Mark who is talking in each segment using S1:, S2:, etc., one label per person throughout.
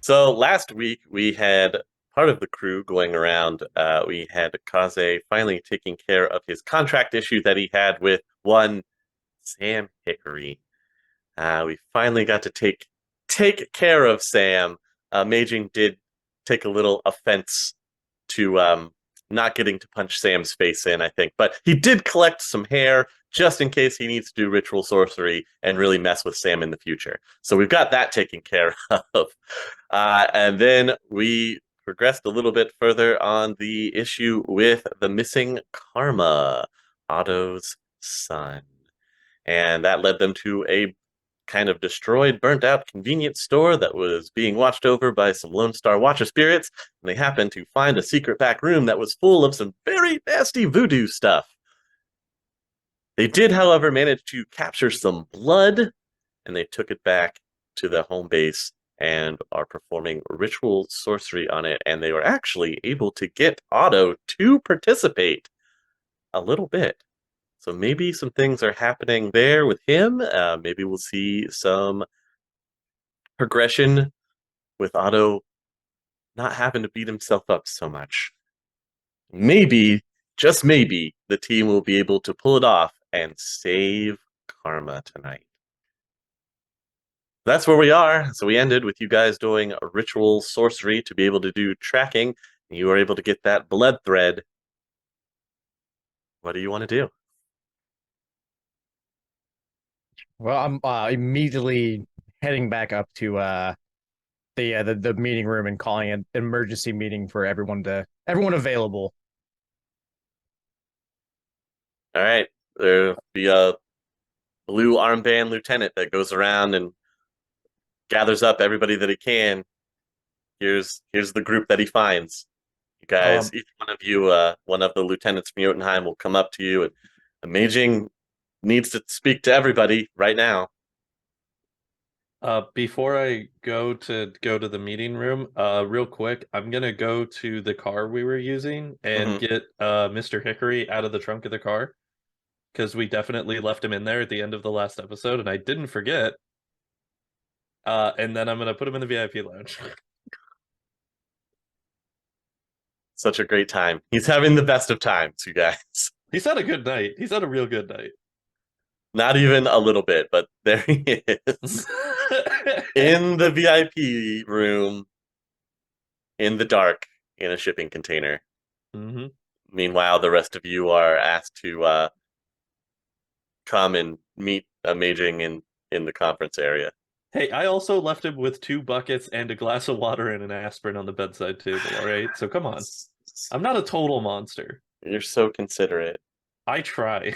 S1: So last week we had part of the crew going around. We had Kaze finally taking care of his contract issue that he had with one Sam Hickory. We finally got to take care of Sam. Maging did take a little offense to not getting to punch Sam's face in, I think, but he did collect some hair just in case he needs to do ritual sorcery and really mess with Sam in the future. So we've got that taken care of. And then we progressed a little bit further on the issue with the missing Karma, Otto's son. And that led them to a kind of destroyed, burnt out convenience store that was being watched over by some Lone Star Watcher spirits. And they happened to find a secret back room that was full of some very nasty voodoo stuff. They did, however, manage to capture some blood, and they took it back to the home base and are performing ritual sorcery on it. And they were actually able to get Otto to participate a little bit. So maybe some things are happening there with him. Maybe we'll see some progression with Otto not having to beat himself up so much. Maybe, just maybe, the team will be able to pull it off and save Karma tonight. That's where we are. So we ended with you guys doing a ritual sorcery to be able to do tracking. And you were able to get that blood thread. What do you want to do?
S2: Well, I'm immediately heading back up to the meeting room and calling an emergency meeting for everyone available.
S1: All right. There'll be a blue armband lieutenant that goes around and gathers up everybody that he can. Here's the group that he finds. You guys, each one of you, one of the lieutenants from Jotunheim will come up to you, and Amaging needs to speak to everybody right now.
S3: Before I go to the meeting room, real quick, I'm gonna go to the car we were using and get Mr. Hickory out of the trunk of the car because we definitely left him in there at the end of the last episode, and I didn't forget. And then I'm gonna put him in the VIP lounge.
S1: Such a great time. He's having the best of times, you guys.
S3: He's had a good night. He's had a real good night.
S1: Not even a little bit, but there he is. In the VIP room, in the dark, in a shipping container. Meanwhile, the rest of you are asked to come and meet Amaging in the conference area.
S3: Hey, I also left him with 2 buckets and a glass of water and an aspirin on the bedside table, all right? So come on. I'm not a total monster.
S1: You're so considerate.
S3: I try.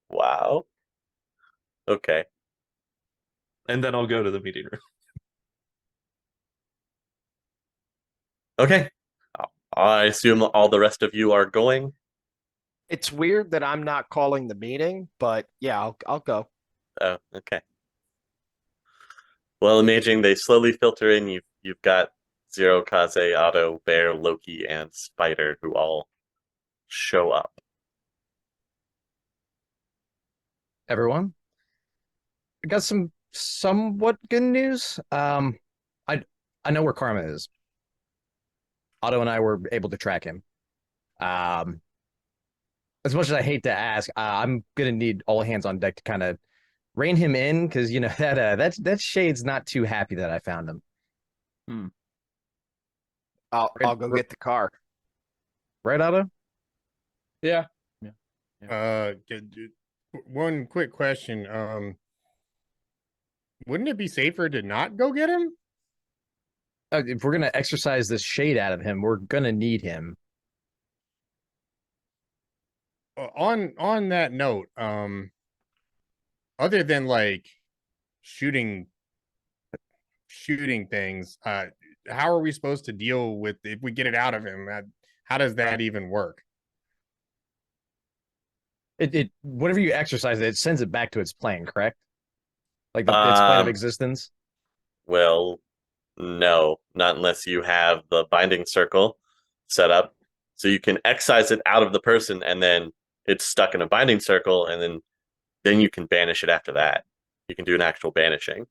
S1: Wow. Okay.
S3: And then I'll go to the meeting room.
S1: Okay. I assume all the rest of you are going.
S4: It's weird that I'm not calling the meeting, but yeah, I'll go.
S1: Oh, okay. Well, Amaging, they slowly filter in. You've got Zero, Kaze, Otto, Bear, Loki, and Spider who all show up.
S2: Everyone, I got some somewhat good news. I know where Karma is. Otto and I were able to track him. As much as I hate to ask, I'm gonna need all hands on deck to kind of rein him in because you know that Shade's not too happy that I found him.
S4: I'll go get the car.
S2: Right, Otto?
S5: Yeah. One quick question. Wouldn't it be safer to not go get him?
S2: If we're gonna exercise this shade out of him, we're gonna need him.
S5: On that note, other than like shooting things, how are we supposed to deal with if we get it out of him? How does that even work?
S2: It whenever you exercise it sends it back to its plane, correct? Like its plane of existence.
S1: Well, no, not unless you have the binding circle set up. So you can excise it out of the person, and then it's stuck in a binding circle, and then you can banish it after that. You can do an actual banishing.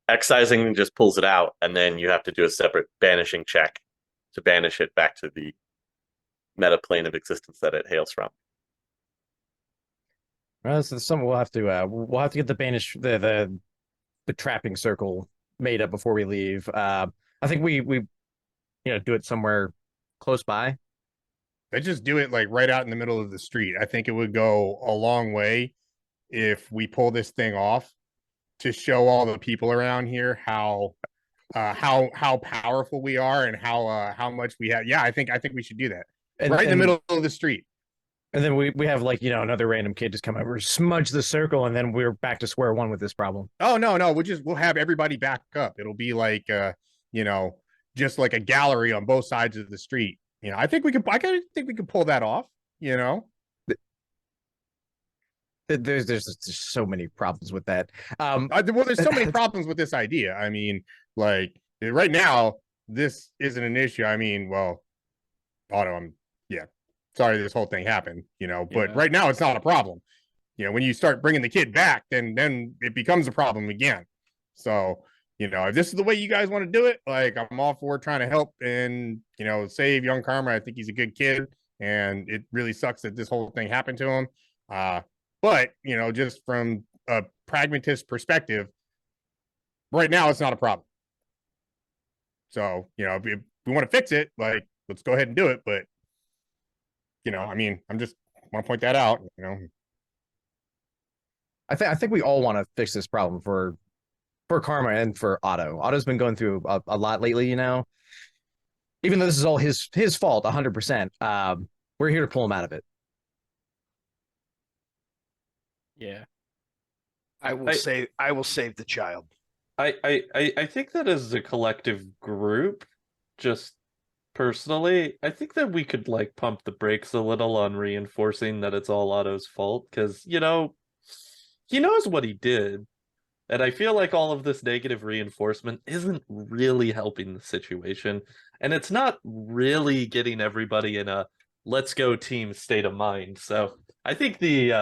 S1: excising just pulls it out, and then you have to do a separate banishing check to banish it back to the meta plane of existence that it hails from.
S2: Well, this is something we'll have to get the banish the trapping circle made up before we leave. I think we do it somewhere close by.
S5: Let's just do it like right out in the middle of the street. I think it would go a long way if we pull this thing off to show all the people around here how powerful we are and how much we have. Yeah, I think we should do that.
S2: And,
S5: right in the middle of the street.
S2: And then we have like, another random kid just come over, smudge the circle, and then we're back to square one with this problem.
S5: Oh no, we'll have everybody back up. It'll be like just like a gallery on both sides of the street. I think we could pull that off,
S2: There's just so many problems with that.
S5: Well, there's so many problems with this idea. I mean, like right now, this isn't an issue. I mean, well, Otto, sorry this whole thing happened, but right now it's not a problem. When you start bringing the kid back, then it becomes a problem again. So, if this is the way you guys want to do it, like I'm all for trying to help and, save young Karma. I think he's a good kid and it really sucks that this whole thing happened to him. But, just from a pragmatist perspective, right now it's not a problem. So, if we want to fix it, like, let's go ahead and do it. But, I mean, I'm just want to point that out,
S2: I think we all want to fix this problem for Karma and for Otto. Otto's been going through a lot lately, Even though this is all his fault, 100%. We're here to pull him out of it.
S4: Yeah. I will save the child.
S3: I think that as a collective group, just personally, I think that we could like pump the brakes a little on reinforcing that it's all Otto's fault, because he knows what he did. And I feel like all of this negative reinforcement isn't really helping the situation. And it's not really getting everybody in a let's go team state of mind. So I think the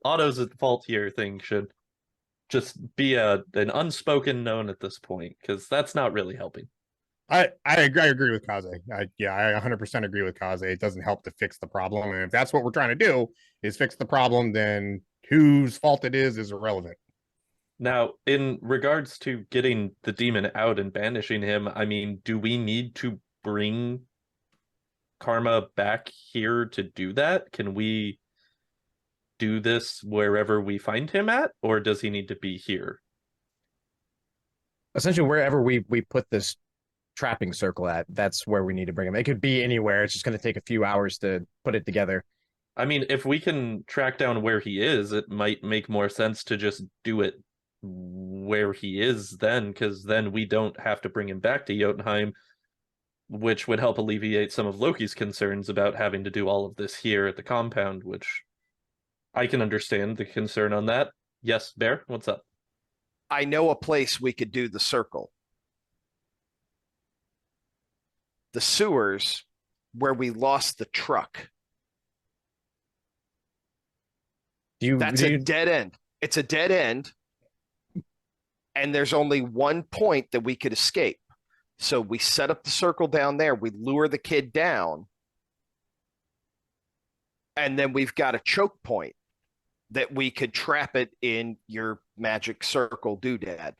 S3: Otto's at fault here thing should just be an unspoken known at this point, because that's not really helping.
S5: I agree with Kaze. I 100% agree with Kaze. It doesn't help to fix the problem. And if that's what we're trying to do is fix the problem, then whose fault it is irrelevant.
S3: Now, in regards to getting the demon out and banishing him, I mean, do we need to bring Karma back here to do that? Can we do this wherever we find him at, or does he need to be here?
S2: Essentially, wherever we put this trapping circle at, that's where we need to bring him. It could be anywhere. It's just going to take a few hours to put it together.
S3: I mean, if we can track down where he is, it might make more sense to just do it where he is then, because then we don't have to bring him back to Jotunheim, which would help alleviate some of Loki's concerns about having to do all of this here at the compound, which I can understand the concern on that. Yes, Bear, what's up?
S4: I know a place we could do the circle. The sewers where we lost the truck. That's a dead end. It's a dead end. And there's only one point that we could escape. So we set up the circle down there. We lure the kid down. And then we've got a choke point that we could trap it in your magic circle doodad.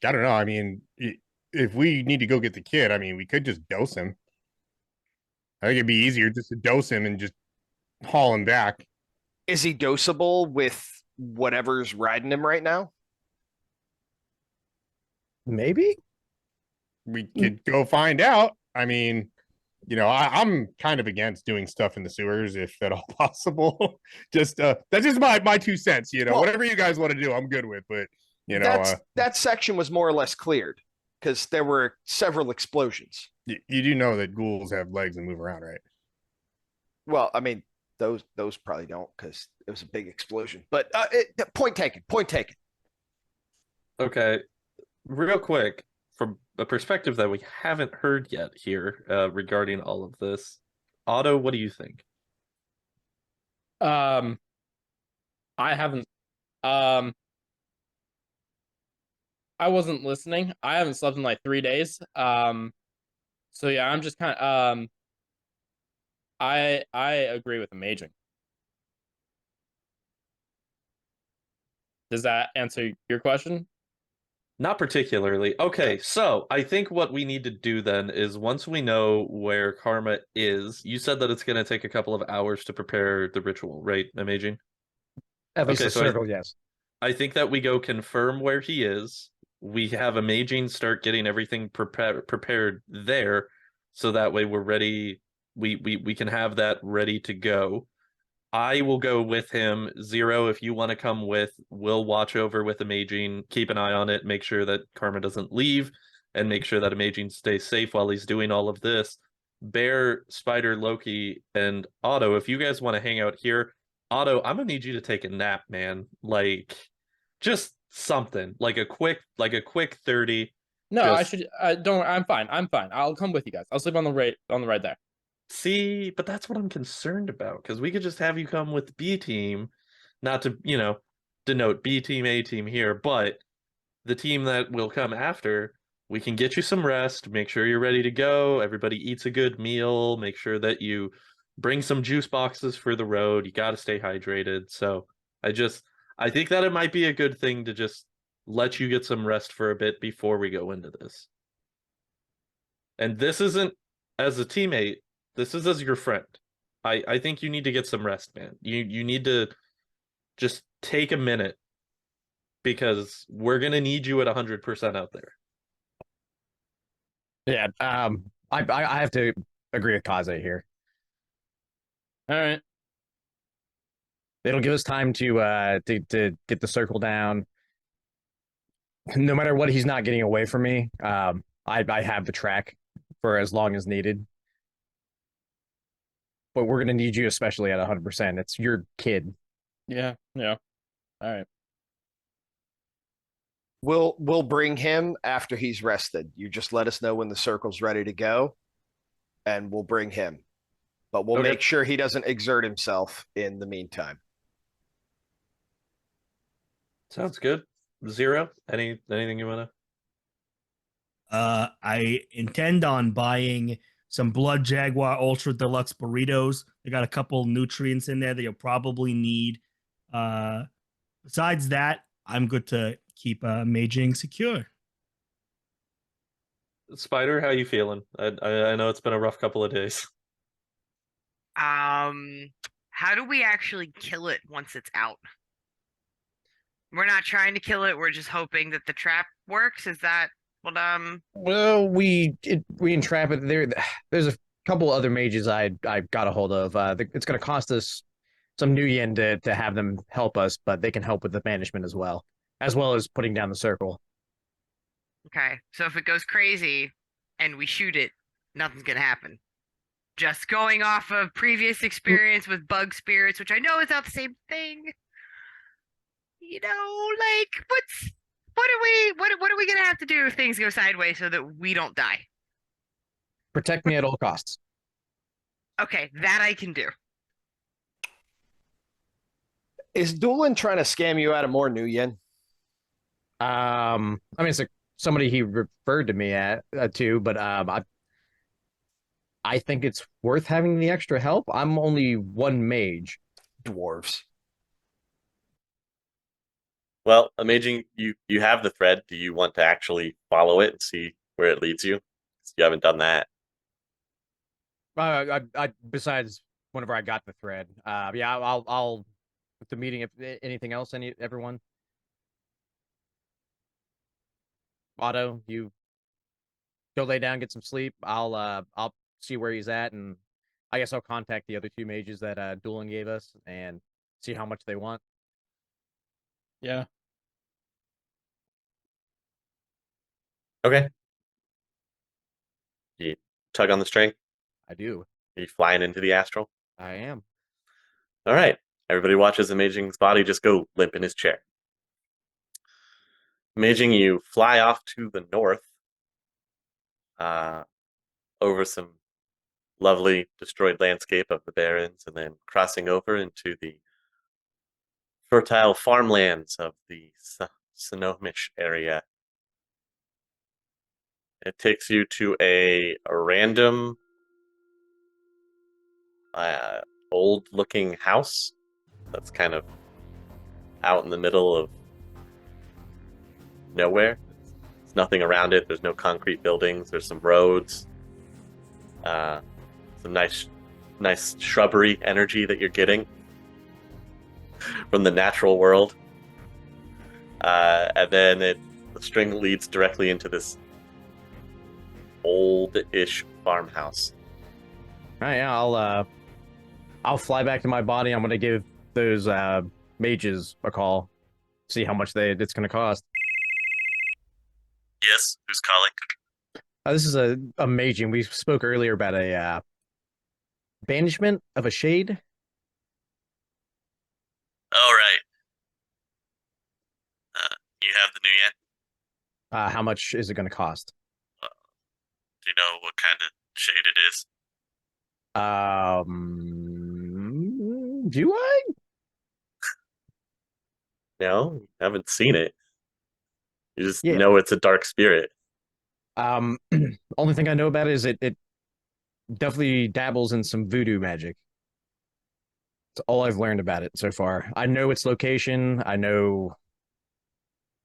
S5: I don't know. I mean, if we need to go get the kid, I mean, we could just dose him. I think it'd be easier just to dose him and just haul him back.
S4: Is he dosable with whatever's riding him right now?
S2: Maybe
S5: we could go find out. I mean, I'm kind of against doing stuff in the sewers if at all possible. Just that's just my 2 cents. Well, whatever you guys want to do, I'm good with. But
S4: that section was more or less cleared because there were several explosions.
S5: You do know that ghouls have legs and move around, right?
S4: Well, I mean, those probably don't, because it was a big explosion. But point taken.
S3: Okay, real quick, from a perspective that we haven't heard yet here regarding all of this, Otto, what do you think?
S6: I haven't. I wasn't listening. I haven't slept in like 3 days. So yeah, I'm just kind of I agree with Amaging. Does that answer your question?
S3: Not particularly. Okay, so I think what we need to do then is once we know where Karma is, you said that it's going to take a couple of hours to prepare the ritual, right, Amaging?
S2: At least
S3: Okay,
S2: the
S3: so
S2: circle, yes.
S3: I think that we go confirm where he is. We have Amaging start getting everything prepared there, so that way we're ready. We can have that ready to go. I will go with him. Zero, if you want to come with, we'll watch over with Amaging, keep an eye on it, make sure that Karma doesn't leave, and make sure that Amaging stays safe while he's doing all of this. Bear, Spider, Loki, and Otto, if you guys want to hang out here, Otto, I'm gonna need you to take a nap, man. Like, just something, like a quick 30.
S6: No,
S3: Just-
S6: I should. Don't. I'm fine. I'm fine. I'll come with you guys. I'll sleep on the right there.
S3: See, but that's what I'm concerned about, because we could just have you come with B team, not to, denote B team, A team here, but the team that will come after, we can get you some rest, make sure you're ready to go, everybody eats a good meal, make sure that you bring some juice boxes for the road, you got to stay hydrated. So I think that it might be a good thing to just let you get some rest for a bit before we go into this. And this isn't as a teammate, this is as your friend. I think you need to get some rest, man. You need to just take a minute, because we're gonna need you at 100% out there.
S2: Yeah. I have to agree with Kaze here.
S6: All right.
S2: It'll give us time to get the circle down. No matter what, he's not getting away from me. I have the track for as long as needed. But we're gonna need you, especially at 100%. It's your kid.
S6: Yeah. Yeah. All right.
S4: We'll bring him after he's rested. You just let us know when the circle's ready to go, and we'll bring him. But we'll
S3: Okay.
S4: make sure he doesn't exert himself in the meantime.
S3: Sounds good. Zero, anything you wanna?
S7: I intend on buying some Blood Jaguar Ultra Deluxe burritos. They got a couple nutrients in there that you'll probably need. Besides that, I'm good to keep Maging secure.
S3: Spider, how you feeling? I know it's been a rough couple of days.
S8: How do we actually kill it once it's out? We're not trying to kill it, we're just hoping that the trap works. Is that what
S2: Well, we entrap it there. There's a couple other mages I got a hold of. It's going to cost us some new yen to have them help us, but they can help with the management as well as putting down the circle.
S8: okay. So if it goes crazy and we shoot it, nothing's gonna happen. Just going off of previous experience with bug spirits, which I know is not the same thing. Like what are we gonna have to do if things go sideways so that we don't die?
S2: Protect me at all costs.
S8: Okay, that I can do.
S4: Is Doolin trying to scam you out of more new yen?
S2: I mean, it's somebody he referred to me to, but I think it's worth having the extra help. I'm only one mage.
S4: Dwarves.
S1: Well, Amaging, you have the thread. Do you want to actually follow it and see where it leads you? You haven't done that.
S2: I besides whenever I got the thread. Yeah, I'll with the meeting. If anything else, everyone. Otto, you go lay down, get some sleep. I'll see where he's at, and I guess I'll contact the other two mages that Doolin gave us and see how much they want.
S6: Yeah.
S1: Okay. You tug on the string.
S2: I do.
S1: Are you flying into the astral?
S2: I am.
S1: All right. Everybody watches Amaging's body just go limp in his chair. Amaging, you fly off to the north, over some lovely destroyed landscape of the Barrens, and then crossing over into the fertile farmlands of the Sonomish area. It takes you to a random old-looking house that's kind of out in the middle of nowhere. There's nothing around it. There's no concrete buildings. There's some roads. Some nice shrubbery energy that you're getting from the natural world. And then the string leads directly into this old-ish farmhouse.
S2: All right, yeah, I'll fly back to my body. I'm gonna give those mages a call, see how much it's gonna cost.
S1: Yes, who's calling?
S2: This is a Amaging. We spoke earlier about a banishment of a shade.
S1: Oh, right. You have the new yen?
S2: How much is it gonna cost?
S1: Do you know what kind of shade it is?
S2: Do I?
S1: No, haven't seen it. You just
S2: Yeah.
S1: know it's a dark spirit.
S2: Only thing I know about it is it definitely dabbles in some voodoo magic. That's all I've learned about it so far. I know its location. I know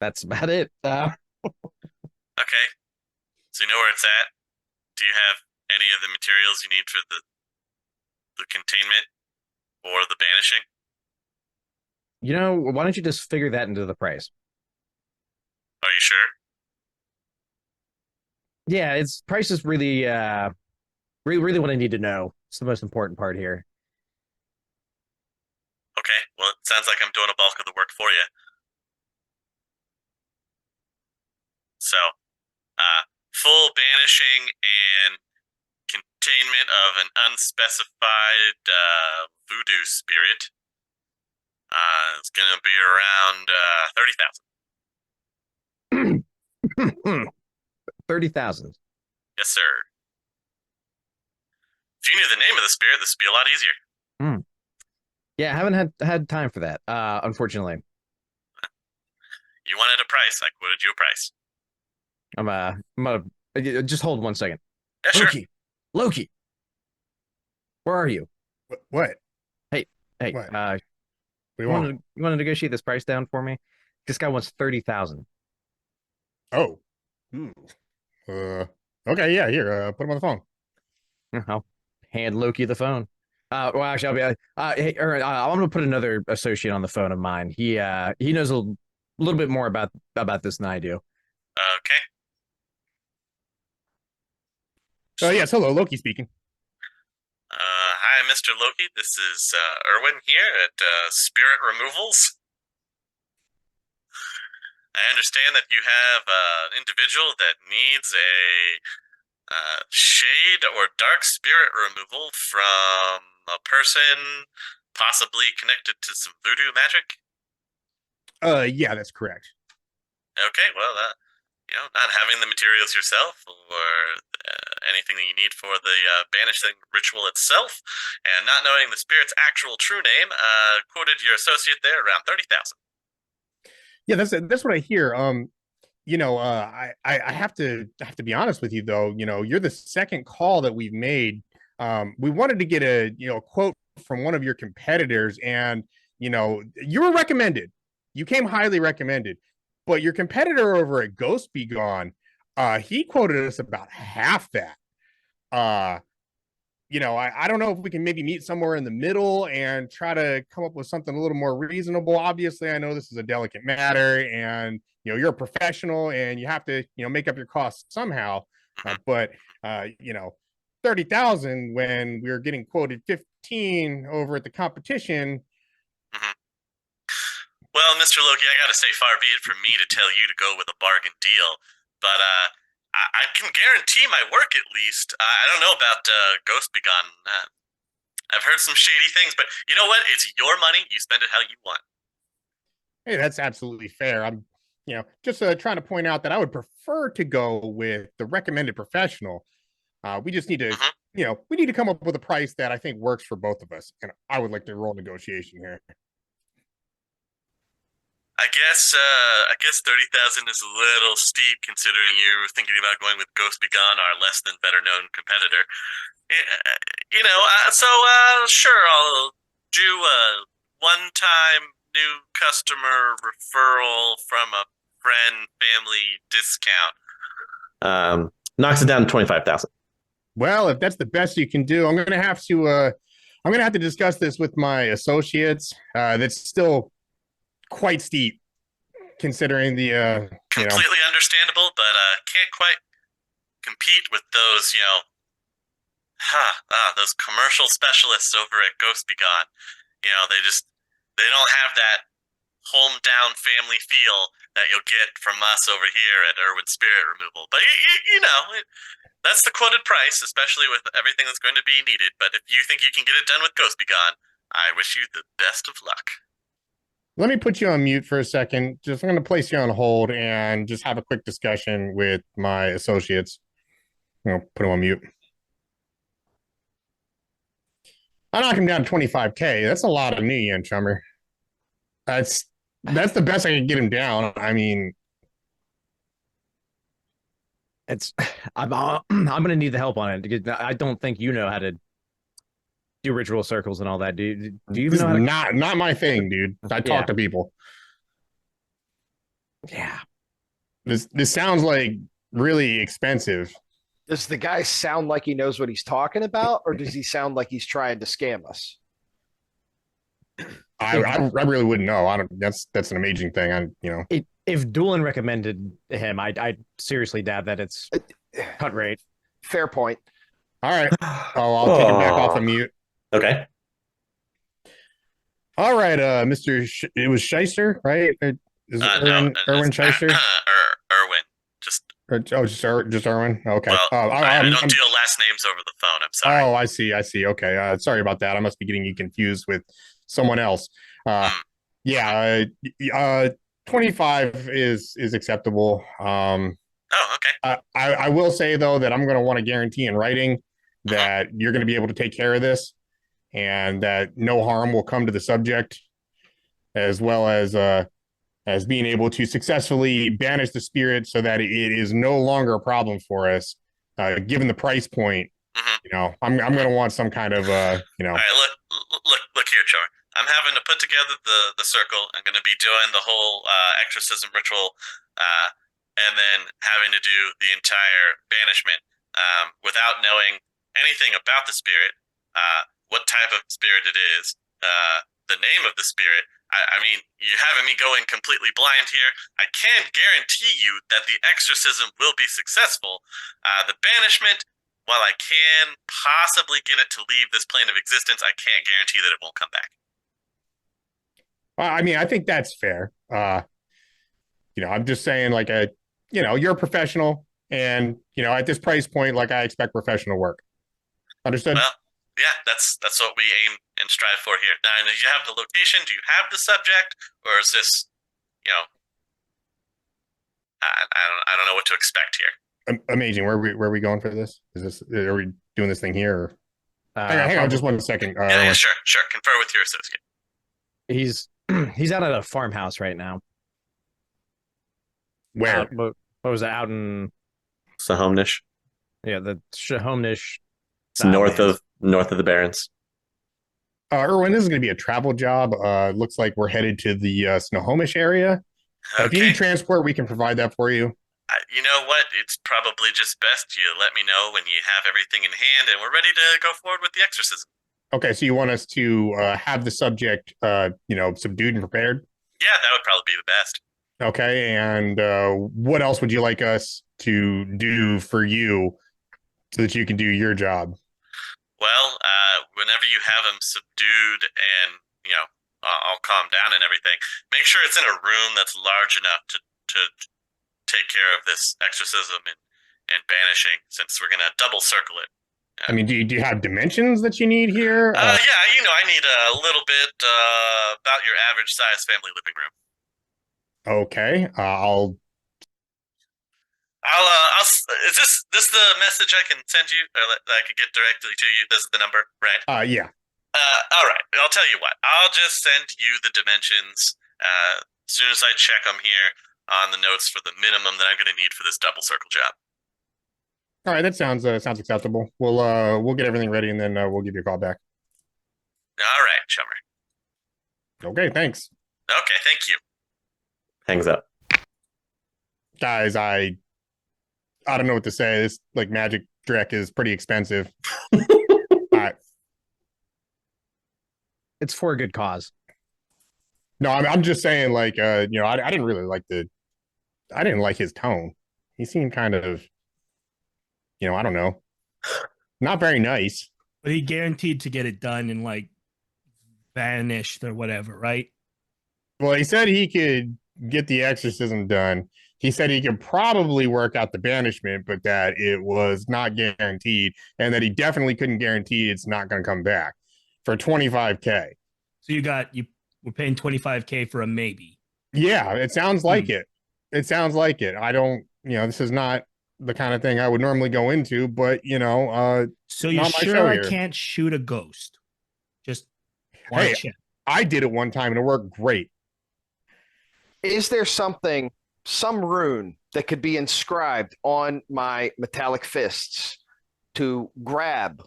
S2: that's about it.
S1: Okay. So you know where it's at? Do you have any of the materials you need for the containment or the banishing?
S2: You know, why don't you just figure that into the price?
S1: Are you sure?
S2: Yeah, its price is really really what I need to know. It's the most important part here.
S1: Okay, well, it sounds like I'm doing a bulk of the work for you. So, full banishing and containment of an unspecified voodoo spirit. It's gonna be around 30,000.
S2: 30,000.
S1: Yes, sir. If you knew the name of the spirit, this would be a lot easier.
S2: Yeah, I haven't had time for that, unfortunately.
S1: You wanted a price, I quoted you a price.
S2: I'm gonna just hold 1 second.
S1: Yeah, sure.
S2: Loki, where are you?
S5: What?
S2: Hey,
S5: What?
S2: you
S5: What do you want?
S2: want to negotiate this price down for me? This guy wants 30,000.
S5: Oh. Ooh. Okay, yeah, here, put him on the phone.
S2: I'll hand Loki the phone. Well, actually, I'll be. Hey, all right, I'm gonna put another associate on the phone of mine. He knows a little bit more about this than I do.
S1: Okay.
S5: Yes, hello, Loki speaking.
S1: Hi, Mr. Loki. This is Erwin here at Spirit Removals. I understand that you have an individual that needs a shade or dark spirit removal from a person possibly connected to some voodoo magic.
S5: Yeah, that's correct.
S1: Okay, well, not having the materials yourself or anything that you need for the banishing ritual itself, and not knowing the spirit's actual true name, quoted your associate there around 30,000.
S5: Yeah, that's what I hear. I have to be honest with you though. You're the second call that we've made. We wanted to get a quote from one of your competitors, and you were recommended. You came highly recommended, but your competitor over at Ghost Be Gone, he quoted us about half that. I don't know if we can maybe meet somewhere in the middle and try to come up with something a little more reasonable. Obviously, I know this is a delicate matter, and you're a professional and you have to make up your costs somehow. But 30,000 when we were getting quoted 15 over at the competition.
S1: Well, Mr. Loki, I gotta say, far be it from me to tell you to go with a bargain deal, but I can guarantee my work at least. I don't know about Ghost Be Gone. I've heard some shady things, but you know what? It's your money. You spend it how you want.
S5: Hey, that's absolutely fair. I'm, just trying to point out that I would prefer to go with the recommended professional. We just need to, we need to come up with a price that I think works for both of us. And I would like to roll negotiation here.
S1: I guess 30,000 is a little steep considering you're thinking about going with Ghost Be Gone, our less than better known competitor. Sure, I'll do a one-time new customer referral from a friend family discount. Knocks it down to 25,000.
S5: Well, if that's the best you can do, I'm gonna have to discuss this with my associates. That's still quite steep considering the
S1: Completely understandable, but can't quite compete with those, those commercial specialists over at Ghost Be Gone. They don't have that hometown family feel that you'll get from us over here at Irwin Spirit Removal. But that's the quoted price, especially with everything that's going to be needed. But if you think you can get it done with Ghost Be Gone, I wish you the best of luck.
S5: Let me put you on mute for a second. I'm going to place you on hold and just have a quick discussion with my associates. Put them on mute. I'll knock him down to 25K. That's a lot of new yen, chummer. That's the best I can get him down. I mean,
S2: I'm gonna need the help on it because I don't think you know how to do ritual circles and all that. Do you even know how to...
S5: not my thing, dude. I talk to people.
S2: Yeah.
S5: This sounds like really expensive.
S4: Does the guy sound like he knows what he's talking about, or does he sound like he's trying to scam us?
S5: I really wouldn't know. That's an amazing thing.
S2: If Doolin recommended him, I seriously doubt that it's cut rate.
S4: Fair point.
S5: All right. I'll take him back off of mute.
S1: Okay.
S5: All right, Mr. It was Shyster, right? Is it Irwin Shyster?
S1: Irwin.
S5: Just Irwin. Okay.
S1: Well, I don't deal last names over the phone. I'm sorry.
S5: Oh, I see. Okay. Sorry about that. I must be getting you confused with someone else. 25 is acceptable.
S1: Okay.
S5: I will say though that I'm going to want to guarantee in writing that you're going to be able to take care of this, and that no harm will come to the subject, as well as being able to successfully banish the spirit so that it is no longer a problem for us, given the price point. I'm going to want some kind of
S1: All right, look here, Char. I'm having to put together the circle. I'm going to be doing the whole exorcism ritual, and then having to do the entire banishment without knowing anything about the spirit, what type of spirit it is, the name of the spirit. I mean, you're having me going completely blind here. I can guarantee you that the exorcism will be successful. The banishment, while I can possibly get it to leave this plane of existence, I can't guarantee that it won't come back.
S5: I mean, I think that's fair. I'm just saying, you're a professional, and at this price point, I expect professional work. Understood?
S1: Well, yeah, that's what we aim and strive for here. Now, do you have the location? Do you have the subject, or is this, I don't know what to expect here.
S5: Amazing. Where are we going for this? Are we doing this thing here? Or... hang on, just 1 second.
S1: Yeah, sure. Confer with your associate.
S2: He's out at a farmhouse right now.
S5: Where?
S2: What was it? Out in
S1: Sahomnish.
S2: Yeah, the Sahomnish.
S1: It's north of the Barrens.
S5: Irwin, this is going to be a travel job. Looks like we're headed to the Snohomish area.
S1: Okay.
S5: If you need transport, we can provide that for you.
S1: You know what? It's probably just best you let me know when you have everything in hand and we're ready to go forward with the exorcism.
S5: Okay, so you want us to have the subject, subdued and prepared?
S1: Yeah, that would probably be the best.
S5: Okay, and what else would you like us to do for you so that you can do your job?
S1: Well, whenever you have him subdued and, I'll calm down and everything, make sure it's in a room that's large enough to take care of this exorcism and banishing, since we're going to double circle it.
S5: I mean, do you have dimensions that you need here?
S1: Yeah, I need a little bit about your average size family living room.
S5: Okay,
S1: Is this the message I can send you, or that I could get directly to you? This is the number, right?
S5: Yeah.
S1: All right. I'll tell you what. I'll just send you the dimensions As soon as I check, I'm here on the notes for the minimum that I'm going to need for this double circle job.
S5: All right, that sounds acceptable. We'll get everything ready and then we'll give you a call back.
S1: All right, Chummer.
S5: Okay, thanks.
S1: Okay, thank you. Hangs up.
S5: Guys, I don't know what to say. This like magic Drek is pretty expensive.
S2: It's for a good cause.
S5: No, I'm just saying, like, I didn't really like I didn't like his tone. He seemed kind of, I don't know, not very nice.
S7: But he guaranteed to get it done and like vanished or whatever, right?
S5: Well, he said he could get the exorcism done. He said he could probably work out the banishment, but that it was not guaranteed, and that he definitely couldn't guarantee it's not going to come back for $25K.
S7: So we're paying $25K for a maybe.
S5: Yeah, it sounds like it. It sounds like it. I don't, this is not the kind of thing I would normally go into, but
S7: so you're sure I can't shoot a ghost? Just
S5: hey, I did it one time and it worked great.
S4: Is there some rune that could be inscribed on my metallic fists to grab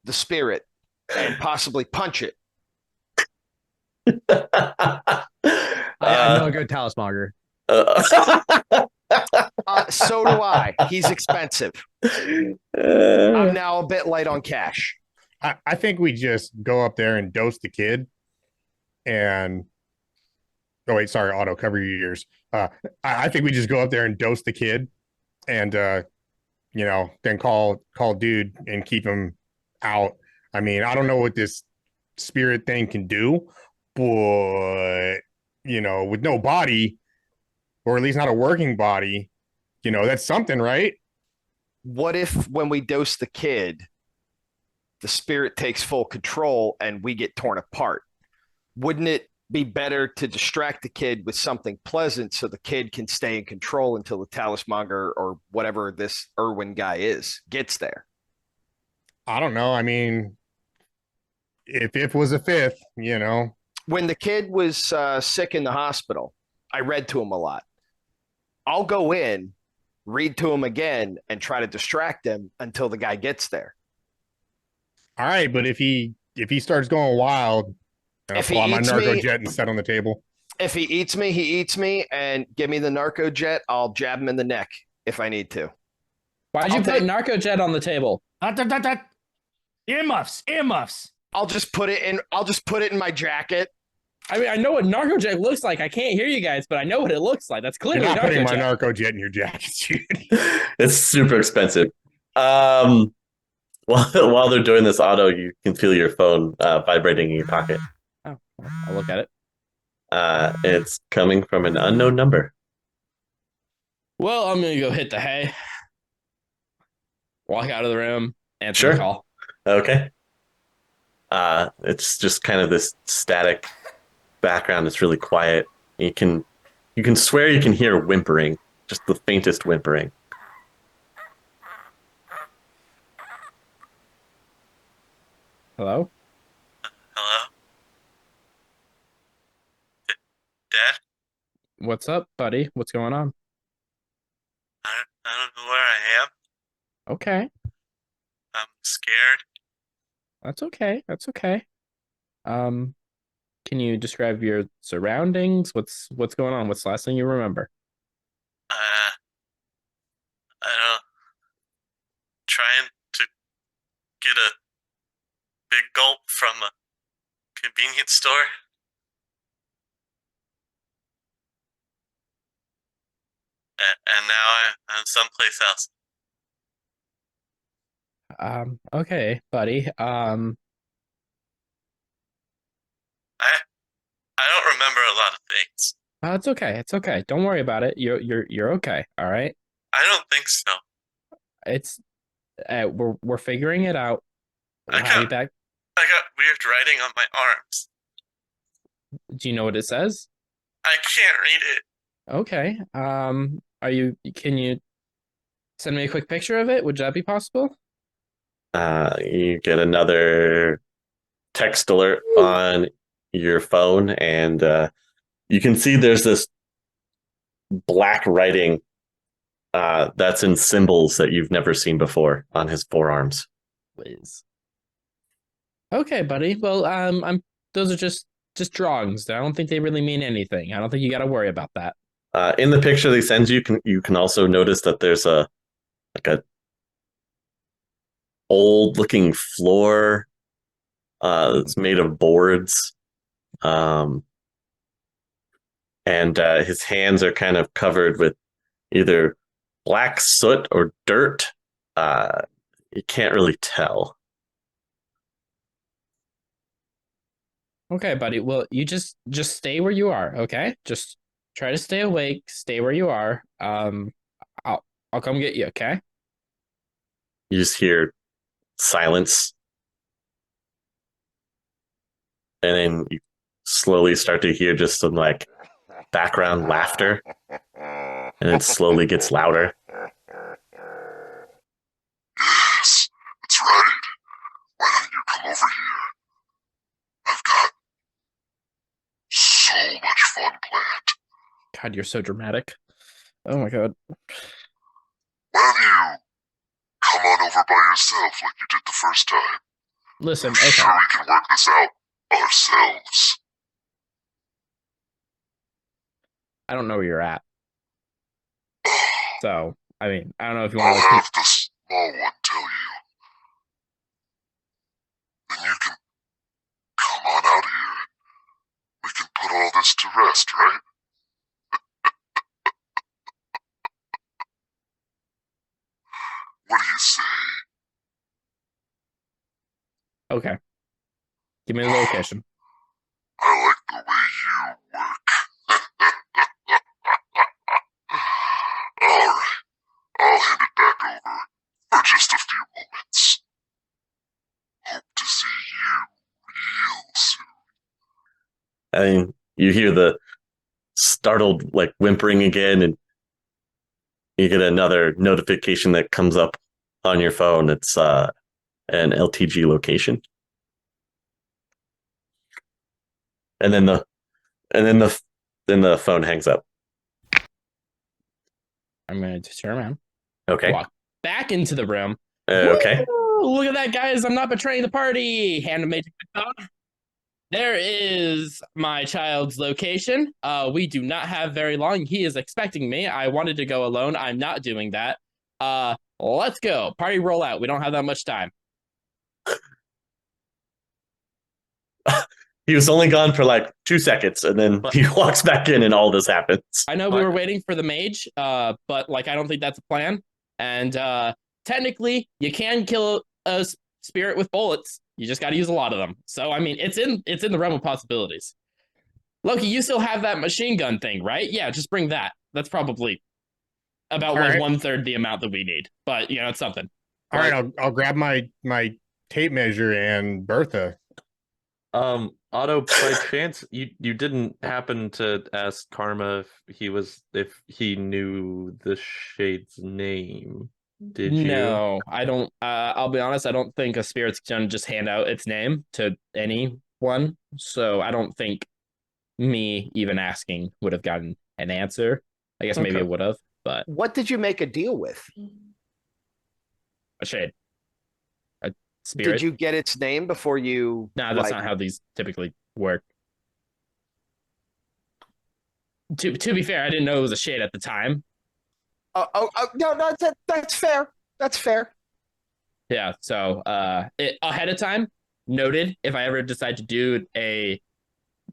S4: the spirit and possibly punch it?
S2: I know a good talismonger.
S4: So do I. He's expensive. I'm now a bit light on cash.
S5: I think we just go up there and dose the kid and oh wait, sorry, Otto, cover your ears. I think we just go up there and dose the kid and then call dude and keep him out. I mean, I don't know what this spirit thing can do, but with no body, or at least not a working body, that's something, right?
S4: What if when we dose the kid, the spirit takes full control and we get torn apart? Wouldn't it be better to distract the kid with something pleasant so the kid can stay in control until the talismonger or whatever this Irwin guy gets there?
S5: I don't know. I mean, if was a fifth,
S4: When the kid was sick in the hospital, I read to him a lot. I'll go in, read to him again, and try to distract him until the guy gets there.
S5: All right, but if he starts going wild, I'll pull out my narco jet and set on the table.
S4: If he eats me, he eats me, and give me the narco jet. I'll jab him in the neck if I need to.
S6: Why'd you put narco jet on the table?
S7: Earmuffs.
S4: I'll just put it in my jacket.
S6: I mean, I know what narco jet looks like. I can't hear you guys, but I know what it looks like. That's clearly
S5: You're not putting my
S6: jet.
S5: narco jet in your jacket, dude.
S1: It's super expensive. While they're doing this, Otto, you can feel your phone vibrating in your pocket.
S6: Oh, I'll look at it.
S1: It's coming from an unknown number.
S6: Well, I'm gonna go hit the hay. Walk out of the room. Answer the call.
S1: Okay. It's just kind of this static background. It's really quiet. You can swear you can hear whimpering, just the faintest whimpering.
S6: Hello?
S1: Hello? Dad?
S6: What's up, buddy? What's going on?
S1: I don't know where I am.
S6: Okay.
S1: I'm scared.
S6: That's okay. That's okay. Can you describe your surroundings? What's going on? What's the last thing you remember?
S1: I don't trying to get a big gulp from a convenience store. And now I'm someplace else.
S6: Okay, buddy.
S1: I don't remember a lot of things.
S6: It's okay. It's okay. Don't worry about it. You're okay. All right.
S1: I don't think so.
S6: It's we're figuring it out.
S1: I got weird writing on my arms.
S6: Do you know what it says?
S1: I can't read it.
S6: Okay. Can you send me a quick picture of it? Would that be possible?
S1: You get another text alert on your phone, and You can see there's this black writing that's in symbols that you've never seen before on his forearms.
S6: Please. Okay, buddy. Well, those are just drawings. I don't think they really mean anything. I don't think you got to worry about that.
S1: In the picture they send you, you can also notice that there's a old looking floor. It's made of boards. And his hands are kind of covered with either black soot or dirt. You can't really tell.
S6: Okay, buddy. Well, you just stay where you are, okay? Just try to stay awake, stay where you are. I'll come get you, okay?
S1: You just hear silence. And then you slowly start to hear just some like background laughter. And it slowly gets louder.
S9: Yes, that's right. Why don't you come over here? I've got so much fun planned.
S6: God, you're so dramatic. Oh my god.
S9: Why don't you come on over by yourself like you did the first time?
S6: Listen,
S9: I'm
S6: okay.
S9: sure we can work this out ourselves.
S6: I don't know where you're at. So, I mean, I don't know if you
S9: I'll
S6: want to
S9: have the small one tell you. Then you can come on out here. We can put all this to rest, right? What do you say?
S6: Okay. Give me the location.
S9: I like the way you work. Alright, I'll hand it back over for just a few moments. Hope to see you real soon.
S1: I mean, you hear the startled like whimpering again, and you get another notification that comes up on your phone. It's an LTG location. And then the phone hangs up.
S6: I'm going to turn around.
S1: Okay.
S6: Walk back into the room.
S1: Okay.
S6: Woo! Look at that, guys. I'm not betraying the party. Hand Amaging my phone. There is my child's location. We do not have very long. He is expecting me. I wanted to go alone. I'm not doing that. Let's go. Party roll out. We don't have that much time.
S1: He was only gone for like 2 seconds, and then he walks back in, and all this happens.
S6: I know we were waiting for the mage, but like I don't think that's a plan. And technically, you can kill a spirit with bullets. You just got to use a lot of them. So I mean, it's in the realm of possibilities. Loki, you still have that machine gun thing, right? Yeah, just bring that. That's probably about like 1/3 the amount that we need. But you know, it's something.
S5: All right, I'll grab my tape measure and Bertha.
S3: Otto, by chance, you didn't happen to ask Karma if he knew the shade's name, did you?
S6: No, I don't. I'll be honest. I don't think a spirit's gonna just hand out its name to anyone. So I don't think me even asking would have gotten an answer. I guess maybe it would have, but
S4: What did you make a deal with?
S6: a shade, a spirit.
S4: Did you get its name before you?
S6: No, that's not how these typically work. To be fair, I didn't know it was a shade at the time.
S4: No, that's fair. That's fair.
S6: Yeah, so ahead of time, noted if I ever decide to do a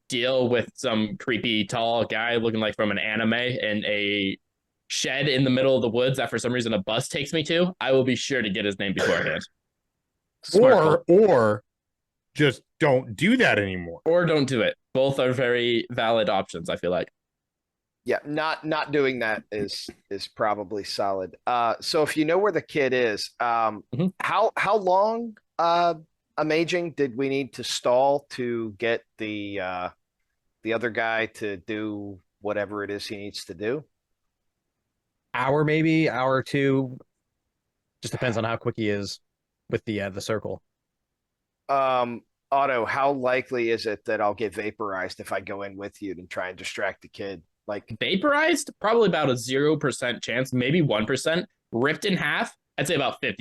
S6: deal with some creepy tall guy looking like from an anime in a shed in the middle of the woods that for some reason a bus takes me to, I will be sure to get his name beforehand.
S5: Or just don't do that anymore.
S6: Or don't do it. Both are very valid options, I feel like.
S4: Yeah, not doing that is probably solid. So if you know where the kid is, how long Amaging did we need to stall to get the other guy to do whatever it is he needs to do?
S2: Hour, maybe hour or two. Just depends on how quick he is with the circle.
S4: Otto, how likely is it that I'll get vaporized if I go in with you and try and distract the kid? Like
S6: Vaporized, probably about a 0% chance, maybe 1%. Ripped in half, I'd say about 50%.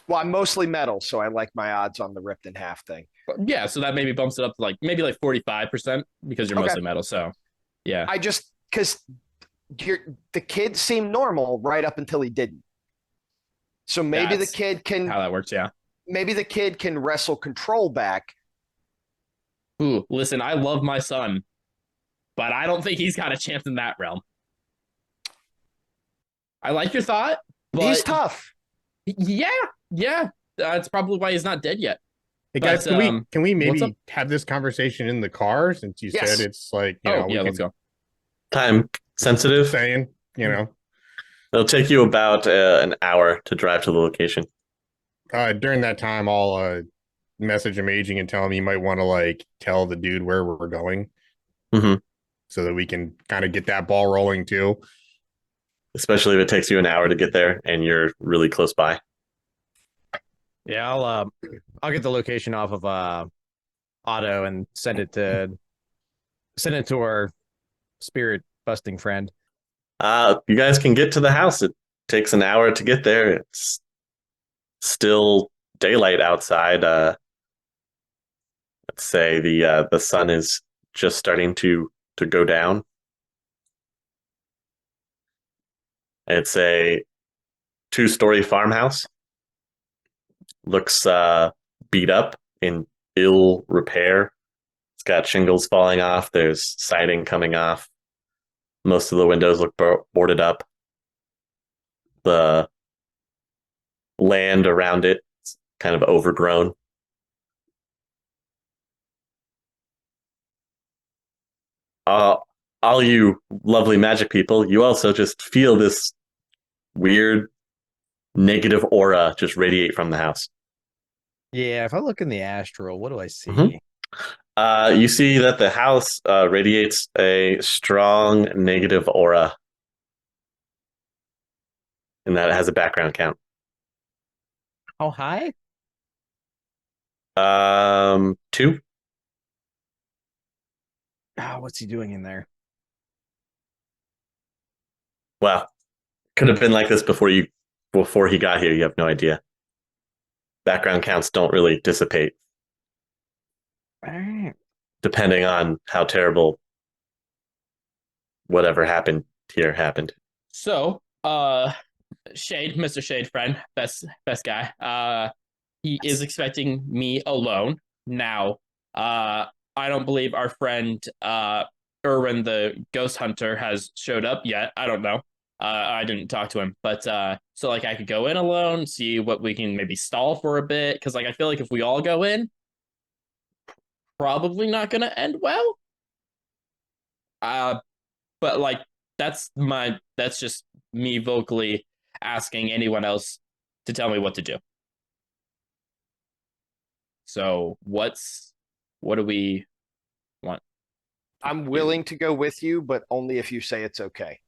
S4: well, I'm mostly metal, so I like my odds on the ripped in half thing.
S6: Yeah, so that maybe bumps it up to like maybe like 45% because you're
S4: Okay.
S6: mostly metal. So yeah.
S4: I just because the kid seemed normal right up until he didn't. So maybe
S6: That's
S4: the kid can
S6: how that works, yeah.
S4: maybe the kid can wrestle control back.
S6: Ooh, listen, I love my son, but I don't think he's got a chance in that realm. I like your thought, but
S4: He's tough.
S6: yeah. That's probably why he's not dead yet.
S5: Hey
S6: But,
S5: guys, can we
S6: what's up?
S5: maybe have this conversation in the car since you
S4: Yes.
S5: said it's like you know we
S6: let's
S5: can
S6: go.
S1: Time sensitive.
S5: saying you know
S1: It'll take you about an hour to drive to the location.
S5: during that time I'll message Amaging and tell him you might want to like tell the dude where we're going, so that we can kind of get that ball rolling too.
S1: Especially if it takes you an hour to get there and you're really close by.
S2: Yeah, I'll get the location off of Otto and send it to our spirit busting friend.
S1: You guys can get to the house. It takes an hour to get there. It's still daylight outside. Let's say the sun is just starting to go down. It's a 2-story farmhouse. Looks beat up, in ill repair. It's got shingles falling off. There's siding coming off. Most of the windows look boarded up. The land around it is kind of overgrown. All you lovely magic people, you also just feel this weird negative aura just radiate from the house.
S2: Yeah, if I look in the astral, what do I see?
S1: You see that the house radiates a strong negative aura, and that it has a background count.
S2: How high?
S1: 2.
S2: What's he doing in there?
S1: Well, could have been like this before he got here. You have no idea. Background counts don't really dissipate,
S2: All right.
S1: depending on how terrible whatever happened here happened.
S6: So, Shade, Mr. Shade friend, best guy. He is expecting me alone. Now, I don't believe our friend Erwin the ghost hunter has showed up yet. I don't know. I didn't talk to him, but so like I could go in alone, see what we can maybe stall for a bit, because like I feel like if we all go in, probably not gonna end well. But like that's just me vocally asking anyone else to tell me what to do. So what do we want?
S4: I'm willing to go with you, but only if you say it's okay.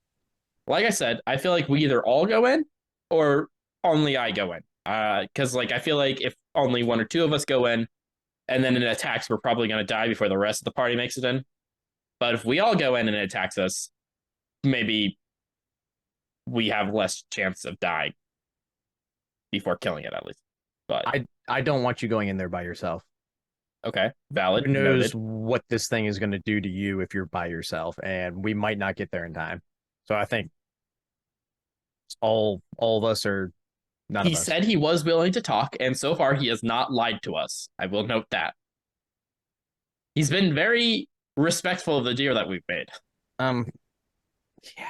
S6: Like I said, I feel like we either all go in or only I go in. Because like I feel like if only one or two of us go in and then it attacks, we're probably gonna die before the rest of the party makes it in. But if we all go in and it attacks us, maybe we have less chance of dying before killing it at least. But
S2: I don't want you going in there by yourself.
S6: Okay, valid.
S2: Who knows
S6: Noted.
S2: what this thing is going to do to you if you're by yourself, and we might not get there in time. So I think all of us are none of
S6: He
S2: us.
S6: said he was willing to talk, and so far he has not lied to us. I will note that. He's been very respectful of the deal that we've made.
S2: Yeah.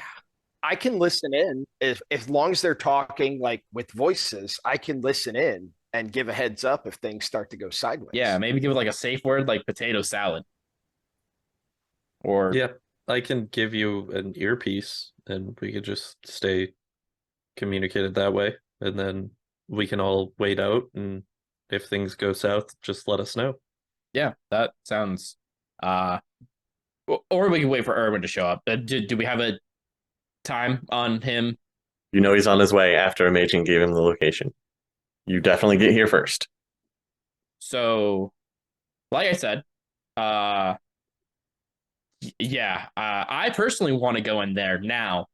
S4: I can listen in if as long as they're talking like with voices, I can listen in and give a heads up if things start to go sideways.
S6: Yeah, maybe give it like a safe word like potato salad. Or
S3: Yeah, I can give you an earpiece and we could just stay communicated that way. And then we can all wait out. And if things go south, just let us know.
S6: yeah, that sounds or we can wait for Erwin to show up. Do we have a time on him?
S1: You know he's on his way after Amaging gave him the location. You definitely get here first.
S6: So like I said, yeah, I personally want to go in there now,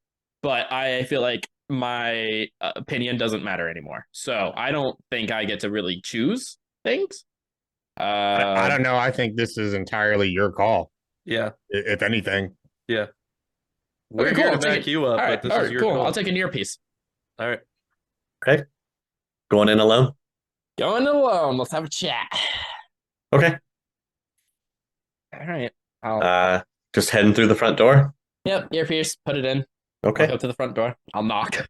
S6: but I feel like my opinion doesn't matter anymore. So I don't think I get to really choose things.
S5: I don't know. I think this is entirely your call.
S3: Yeah.
S5: If anything.
S3: Yeah. We're
S6: Okay,
S3: here
S6: cool.
S3: to back you up, but this is your
S6: cool.
S3: call.
S6: I'll take an earpiece.
S3: All right.
S1: Okay. Going in alone?
S6: Going alone. Let's have a chat.
S1: Okay.
S6: All right.
S1: Just heading through the front door?
S6: Yep, earpiece. Put it in.
S1: Okay.
S6: Walk up to the front door. I'll knock.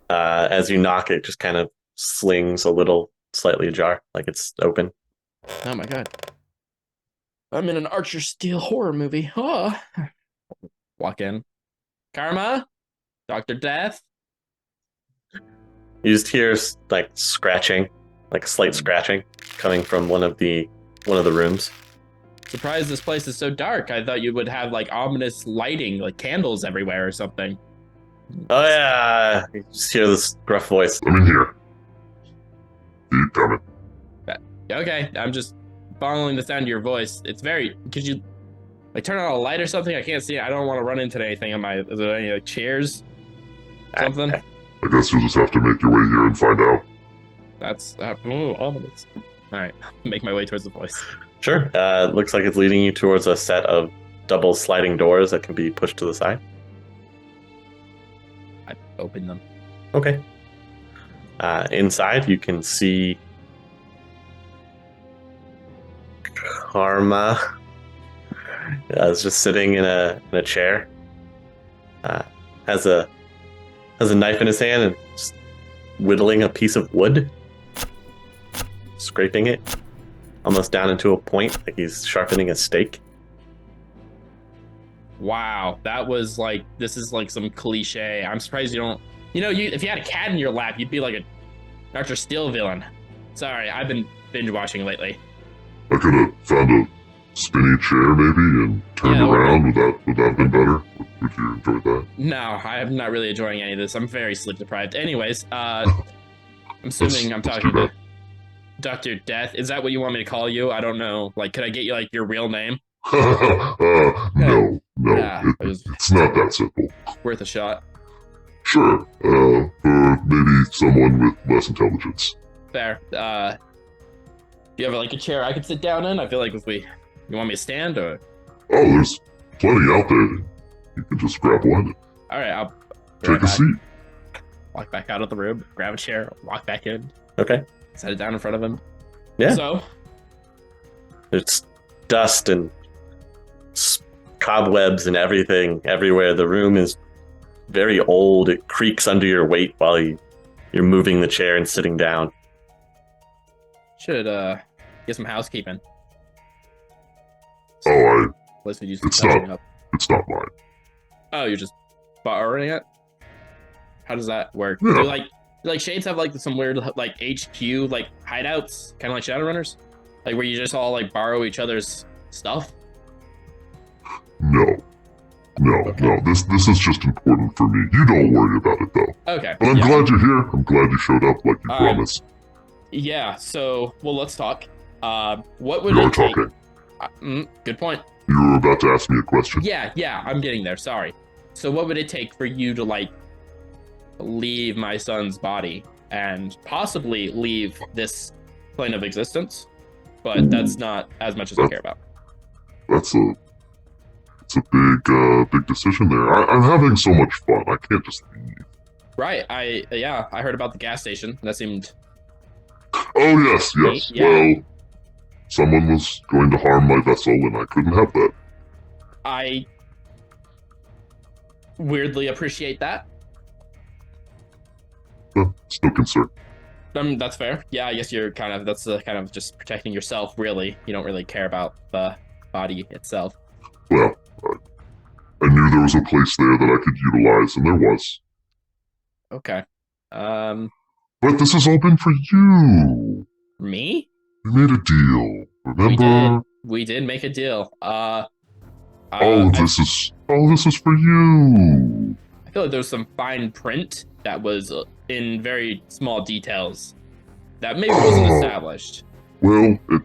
S1: As you knock, it just kind of slings a little slightly ajar, like it's open.
S6: Oh my god. I'm in an Archer Steel horror movie. Oh. Walk in. Karma? Dr. Death?
S1: You just hear like scratching, like slight scratching, coming from one of the rooms.
S6: Surprised this place is so dark. I thought you would have like ominous lighting, like candles everywhere or something.
S1: Oh yeah, you just hear this gruff voice.
S9: I'm in here. Keep coming.
S6: Okay, I'm just following the sound of your voice. It's very. Could you like turn on a light or something? I can't see it. I don't want to run into anything. Is there any like chairs? Something?
S9: I guess you'll just have to make your way here and find out.
S6: That's ominous. All right, make my way towards the voice.
S1: Sure. Looks like it's leading you towards a set of double sliding doors that can be pushed to the side.
S6: I open them.
S1: Okay. Inside, you can see Karma is just sitting in a chair. Has a knife in his hand and just whittling a piece of wood, scraping it almost down into a point, like he's sharpening a steak.
S6: Wow, that was like, this is like some cliche. I'm surprised you don't, if you had a cat in your lap, you'd be like a Dr. Steel villain. Sorry, I've been binge watching lately.
S9: I could have found a spinny chair maybe and turned around. Would that have been better? Would you enjoy that?
S6: No, I'm not really enjoying any of this. I'm very sleep deprived. Anyways, I'm assuming I'm talking to Dr. Death. Is that what you want me to call you? I don't know. Like, could I get you like your real name?
S9: No. It's not that simple.
S6: Worth a shot.
S9: Sure. For maybe someone with less intelligence.
S6: Fair. Do you have like a chair I could sit down in? I feel like you want me to stand or?
S9: Oh, there's plenty out there. You can just grab one.
S6: All right, I'll
S9: take a seat.
S6: Walk back out of the room, grab a chair, walk back in.
S1: Okay.
S6: Set it down in front of him.
S1: Yeah.
S6: So
S1: there's dust and cobwebs and everything everywhere. The room is very old. It creaks under your weight while you're moving the chair and sitting down.
S6: Should get some housekeeping.
S9: It's not mine.
S6: Oh, you're just borrowing it? How does that work?
S9: Yeah.
S6: Do like Shades have like some weird like HQ like hideouts, kind of like Shadowrunners, like where you just all like borrow each other's stuff?
S9: No. This is just important for me. You don't worry about it though.
S6: Okay.
S9: But I'm glad you're here. I'm glad you showed up like you promised.
S6: Yeah. So, well, let's talk. What would
S9: You're
S6: it take?
S9: talking.
S6: Good point.
S9: You were about to ask me a question.
S6: Yeah. I'm getting there. Sorry. So, what would it take for you to like leave my son's body and possibly leave this plane of existence? But that's not as much as I care about.
S9: It's a big decision there. I'm having so much fun. I can't just leave.
S6: Right. I heard about the gas station. That seemed.
S9: Oh yes.
S6: Yeah.
S9: Well, someone was going to harm my vessel, and I couldn't have that.
S6: I weirdly appreciate that.
S9: Still concerned.
S6: That's fair. Yeah, I guess that's kind of just protecting yourself, really. You don't really care about the body itself.
S9: Well, I knew there was a place there that I could utilize, and there was.
S6: Okay.
S9: But this has all been for you.
S6: Me?
S9: We made a deal. Remember?
S6: We did make a deal.
S9: This is for you.
S6: I feel like there was some fine print that was in very small details that maybe wasn't established.
S9: Well, it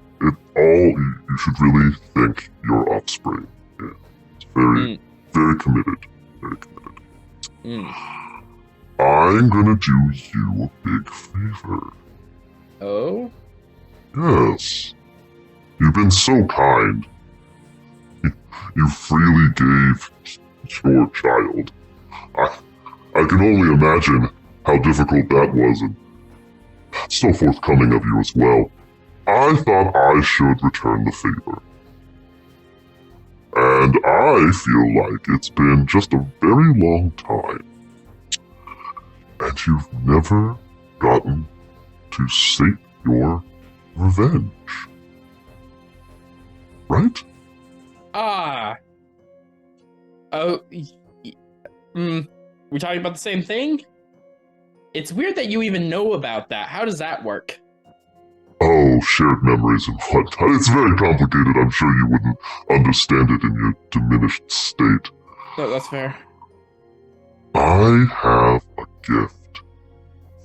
S9: all you should really thank your offspring. Yeah. It's very, very committed. Very committed. I'm gonna do you a big favor.
S6: Oh?
S9: Yes. You've been so kind. You freely gave your child. I can only imagine how difficult that was, and so forthcoming of you as well. I thought I should return the favor. And I feel like it's been just a very long time. And you've never gotten to sate your revenge. Right?
S6: Oh, we talking about the same thing? It's weird that you even know about that. How does that work?
S9: Oh, shared memories and whatnot. It's very complicated. I'm sure you wouldn't understand it in your diminished state.
S6: No, that's fair.
S9: I have a gift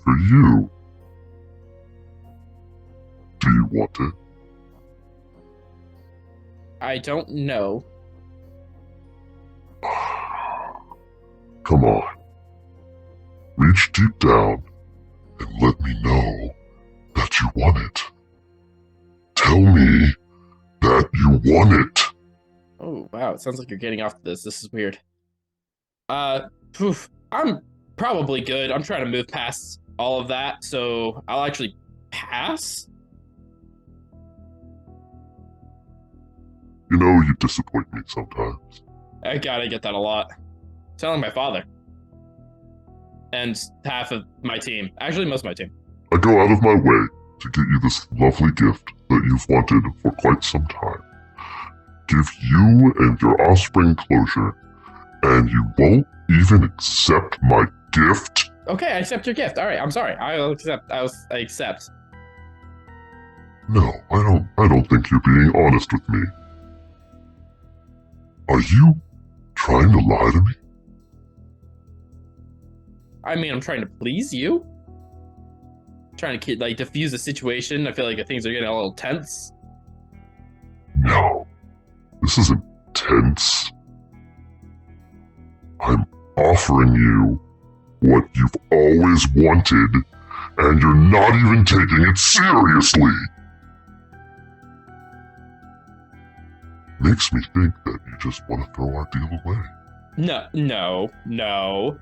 S9: for you. Do you want it?
S6: I don't know.
S9: Come on. Reach deep down and let me know that you want it. Tell me that you want it.
S6: Oh, wow. It sounds like you're getting off to this. This is weird. I'm probably good. I'm trying to move past all of that, so I'll actually pass.
S9: You know, you disappoint me sometimes.
S6: I get that a lot. Telling my father. And half of my team. Actually, most of my team.
S9: I go out of my way to get you this lovely gift that you've wanted for quite some time. Give you and your offspring closure, and you won't even accept my gift?
S6: Okay, I accept your gift. All right, I'm sorry. I accept.
S9: No, I don't think you're being honest with me. Are you trying to lie to me?
S6: I mean, I'm trying to please you. Trying to diffuse the situation. I feel like things are getting a little tense.
S9: No, this isn't tense. I'm offering you what you've always wanted, and you're not even taking it seriously. Makes me think that you just want to throw our deal away.
S6: No. No.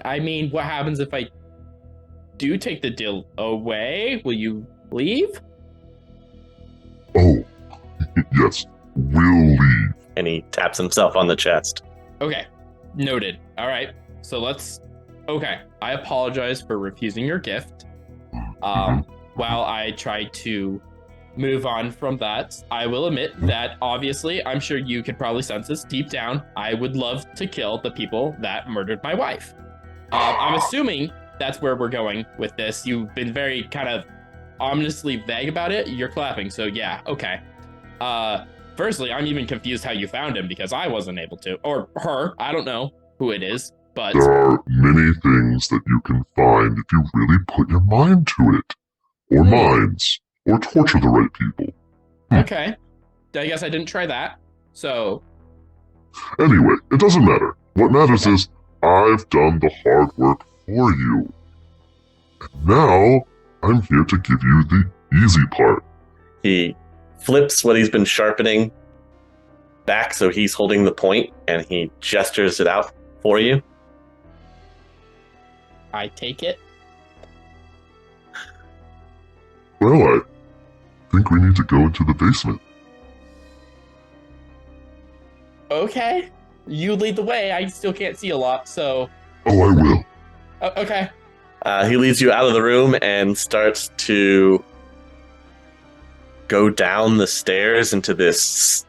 S6: I mean, what happens if I do take the deal away? Will you leave?
S9: Oh, yes, we'll leave.
S1: And he taps himself on the chest.
S6: Okay, noted. All right, so let's... Okay, I apologize for refusing your gift. While I try to move on from that, I will admit that obviously, I'm sure you could probably sense this deep down, I would love to kill the people that murdered my wife. I'm assuming that's where we're going with this. You've been very kind of ominously vague about it. You're clapping, so yeah, okay. Firstly, I'm even confused how you found him because I wasn't able to. Or her, I don't know who it is, but...
S9: There are many things that you can find if you really put your mind to it. Or minds. Or torture the right people.
S6: Okay. I guess I didn't try that. So...
S9: Anyway, it doesn't matter. What matters is I've done the hard work for you. And now, I'm here to give you the easy part.
S1: He flips what he's been sharpening back so he's holding the point, and he gestures it out for you.
S6: I take it.
S9: Well, I think we need to go into the basement.
S6: Okay. You lead the way. I still can't see a lot, so...
S9: Oh, I will.
S6: Okay.
S1: He leads you out of the room and starts to go down the stairs into this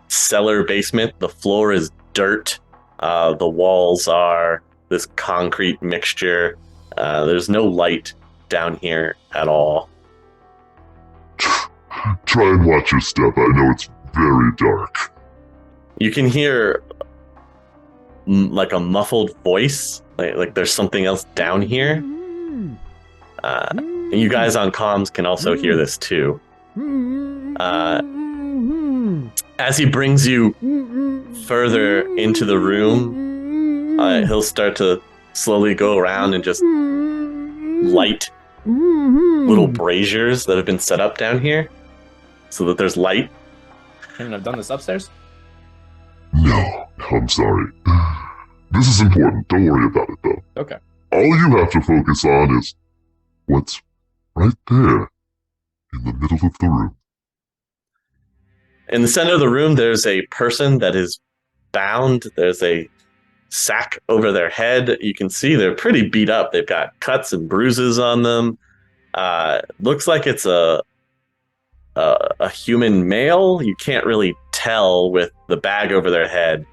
S1: cellar basement. The floor is dirt. The walls are this concrete mixture. There's no light down here at all.
S9: Try and watch your step. I know it's very dark.
S1: You can hear like a muffled voice. Like there's something else down here. And you guys on comms can also hear this too. As he brings you further into the room, he'll start to slowly go around and just light little braziers that have been set up down here so that there's light.
S6: Couldn't have done this upstairs?
S9: No, I'm sorry. This is important. Don't worry about it, though.
S6: Okay.
S9: All you have to focus on is what's right there in the middle of the room.
S1: In the center of the room, there's a person that is bound. There's a sack over their head. You can see they're pretty beat up. They've got cuts and bruises on them. Looks like it's a human male. You can't really tell with the bag over their head,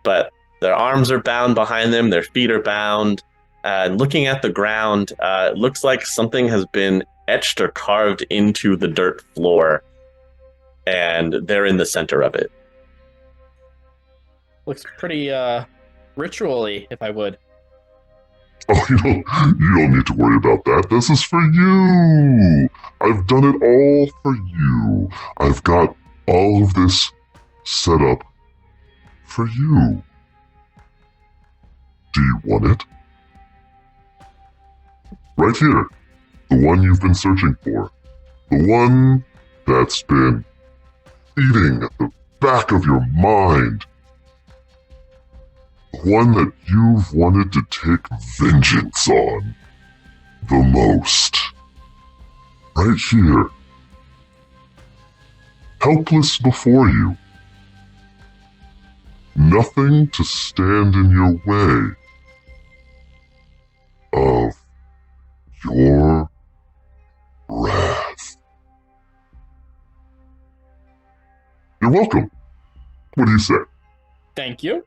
S1: but their arms are bound behind them. Their feet are bound. Looking at the ground, it looks like something has been etched or carved into the dirt floor, and they're in the center of it.
S6: Looks pretty ritually, if I would.
S9: Oh, you don't need to worry about that. This is for you. I've done it all for you. I've got all of this set up for you. Do you want it? Right here. The one you've been searching for. The one that's been eating at the back of your mind. The one that you've wanted to take vengeance on the most. Right here. Helpless before you. Nothing to stand in your way of your wrath. You're welcome. What do you say?
S6: Thank you.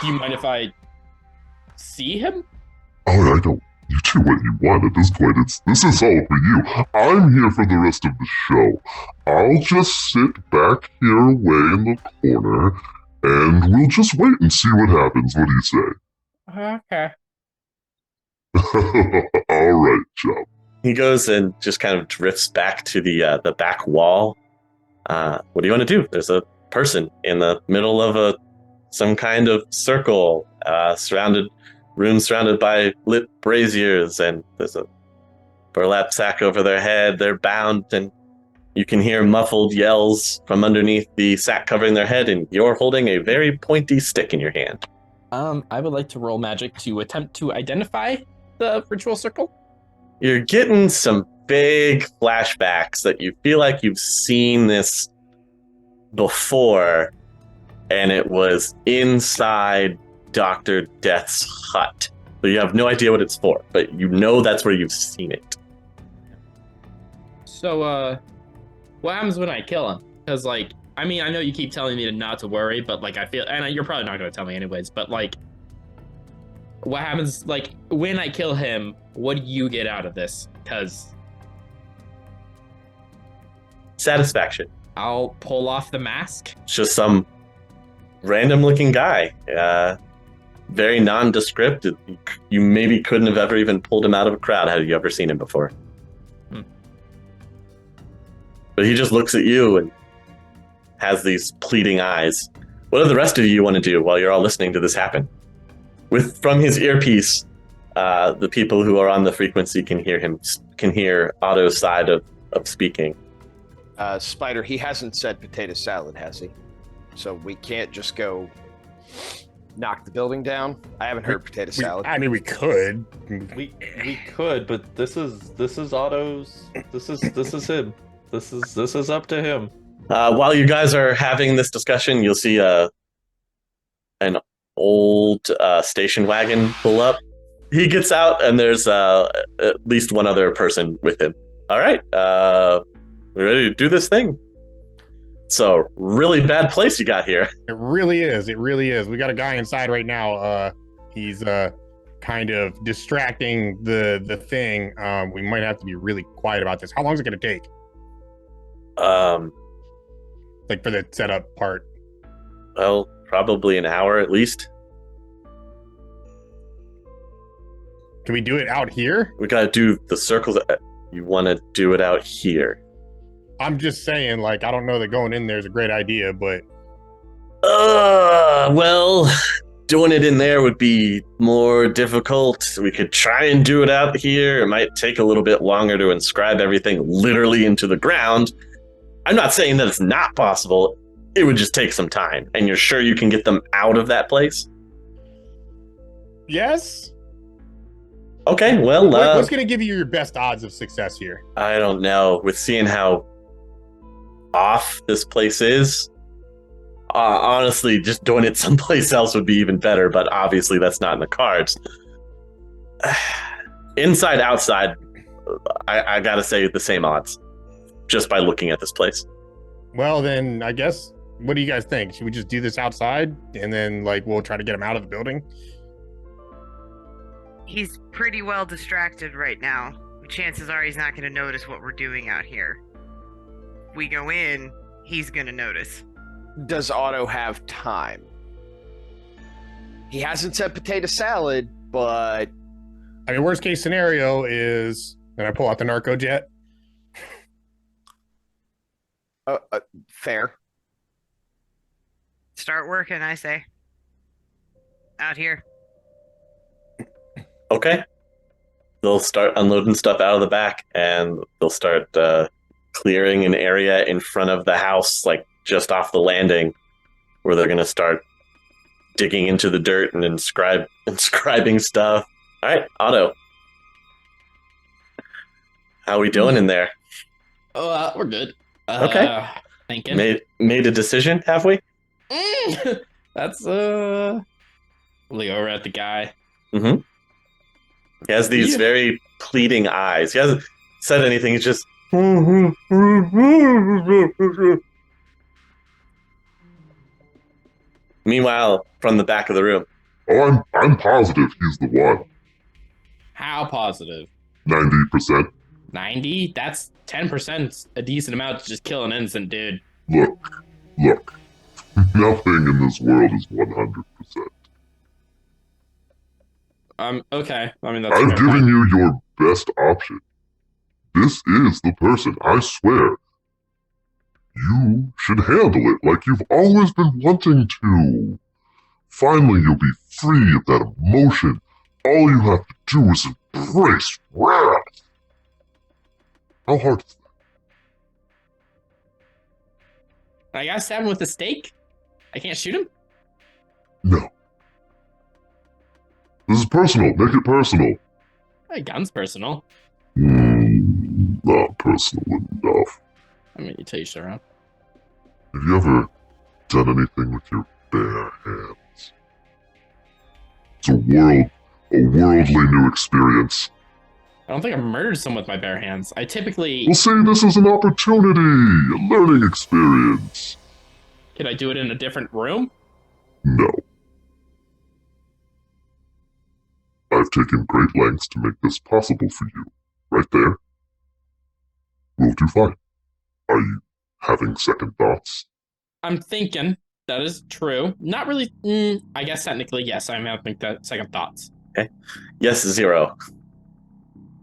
S6: Do you mind if I see him?
S9: Oh, I don't. You do what you want at this point. This is all for you. I'm here for the rest of the show. I'll just sit back here away in the corner, and we'll just wait and see what happens. What do you say?
S6: Okay.
S9: All right, Chop.
S1: He goes and just kind of drifts back to the back wall. What do you want to do? There's a person in the middle of some kind of circle, surrounded by lit braziers, and there's a burlap sack over their head. They're bound, and you can hear muffled yells from underneath the sack covering their head, and you're holding a very pointy stick in your hand.
S6: I would like to roll magic to attempt to identify the ritual circle.
S1: You're getting some big flashbacks that you feel like you've seen this before, and it was inside Dr. Death's hut. So you have no idea what it's for, but you know that's where you've seen it.
S6: So, what happens when I kill him? Because, I know you keep telling me not to worry, but, I feel, and you're probably not going to tell me anyways, but, what happens, when I kill him, what do you get out of this? Because...
S1: Satisfaction.
S6: I'll pull off the mask.
S1: It's just some random-looking guy. Very nondescript. You maybe couldn't have ever even pulled him out of a crowd had you ever seen him before. But he just looks at you and has these pleading eyes. What do the rest of you want to do while you're all listening to this happen? From his earpiece, the people who are on the frequency can hear Otto's side of speaking.
S4: Spider, he hasn't said potato salad, has he? So we can't just go knock the building down. I haven't heard potato salad.
S5: I mean, we could.
S3: We could, but this is Otto's. This is him. This is up to him.
S1: While you guys are having this discussion, you'll see an old station wagon pull up. He gets out, and there's at least one other person with him. All right, we're ready to do this thing. So, really bad place you got here.
S5: It really is. It really is. We got a guy inside right now. He's kind of distracting the thing. We might have to be really quiet about this. How long is it going to take? For the setup part.
S1: Well, probably an hour at least.
S5: Can we do it out here?
S1: We gotta do the circles. You want to do it out here?
S5: I'm just saying, like, I don't know that going in there is a great idea, but
S1: well, doing it in there would be more difficult. We could try and do it out here. It might take a little bit longer to inscribe everything literally into the ground. I'm not saying that it's not possible. It would just take some time. And you're sure you can get them out of that place?
S5: yes.
S1: Okay, well,
S5: What's going to give you your best odds of success here?
S1: I don't know. With seeing how off this place is, honestly, just doing it someplace else would be even better, but obviously that's not in the cards. Inside, outside, I gotta say the same odds, just by looking at this place.
S5: Well, then, I guess, what do you guys think? Should we just do this outside, and then, like, we'll try to get him out of the building?
S8: He's pretty well distracted right now. Chances are he's not going to notice what we're doing out here. If we go in, he's going to notice.
S4: Does Otto have time? He hasn't said potato salad, but
S5: I mean, worst case scenario is, and I pull out the narco jet.
S4: fair.
S8: Start working, I say. Out here.
S1: Okay. They'll start unloading stuff out of the back, and they'll start clearing an area in front of the house, like just off the landing, where they're going to start digging into the dirt and inscribing stuff. All right, Otto. How we doing in there?
S6: Oh, we're good.
S1: Okay.
S6: Thinking.
S1: Made a decision, have we?
S6: That's look over at the guy.
S1: Mm-hmm. He has these very pleading eyes. He hasn't said anything. He's just. Meanwhile, from the back of the room.
S9: Oh, I'm positive he's the one.
S6: How positive?
S9: 90%.
S6: 90? That's 10%. A decent amount to just kill an innocent dude.
S9: Look. Nothing in this world is 100%.
S6: Okay. I mean, that's
S9: I've
S6: fair.
S9: given you your best option. This is the person, I swear. You should handle it like you've always been wanting to. Finally, you'll be free of that emotion. All you have to do is embrace wrath. How hard is that?
S6: I gotta stab him with a stake? I can't shoot him?
S9: No. This is personal. Make it personal.
S6: My gun's personal.
S9: Not personal enough.
S6: I mean, you taste around.
S9: Have you ever done anything with your bare hands? It's a worldly new experience.
S6: I don't think I've murdered someone with my bare hands. I typically...
S9: We'll see this as an opportunity, a learning experience.
S6: Could I do it in a different room?
S9: No. I've taken great lengths to make this possible for you. Right there. We'll do fine. Are you having second thoughts?
S6: I'm thinking. That is true. Not really. I guess technically, yes, I'm having second thoughts.
S1: Okay. Yes, 0.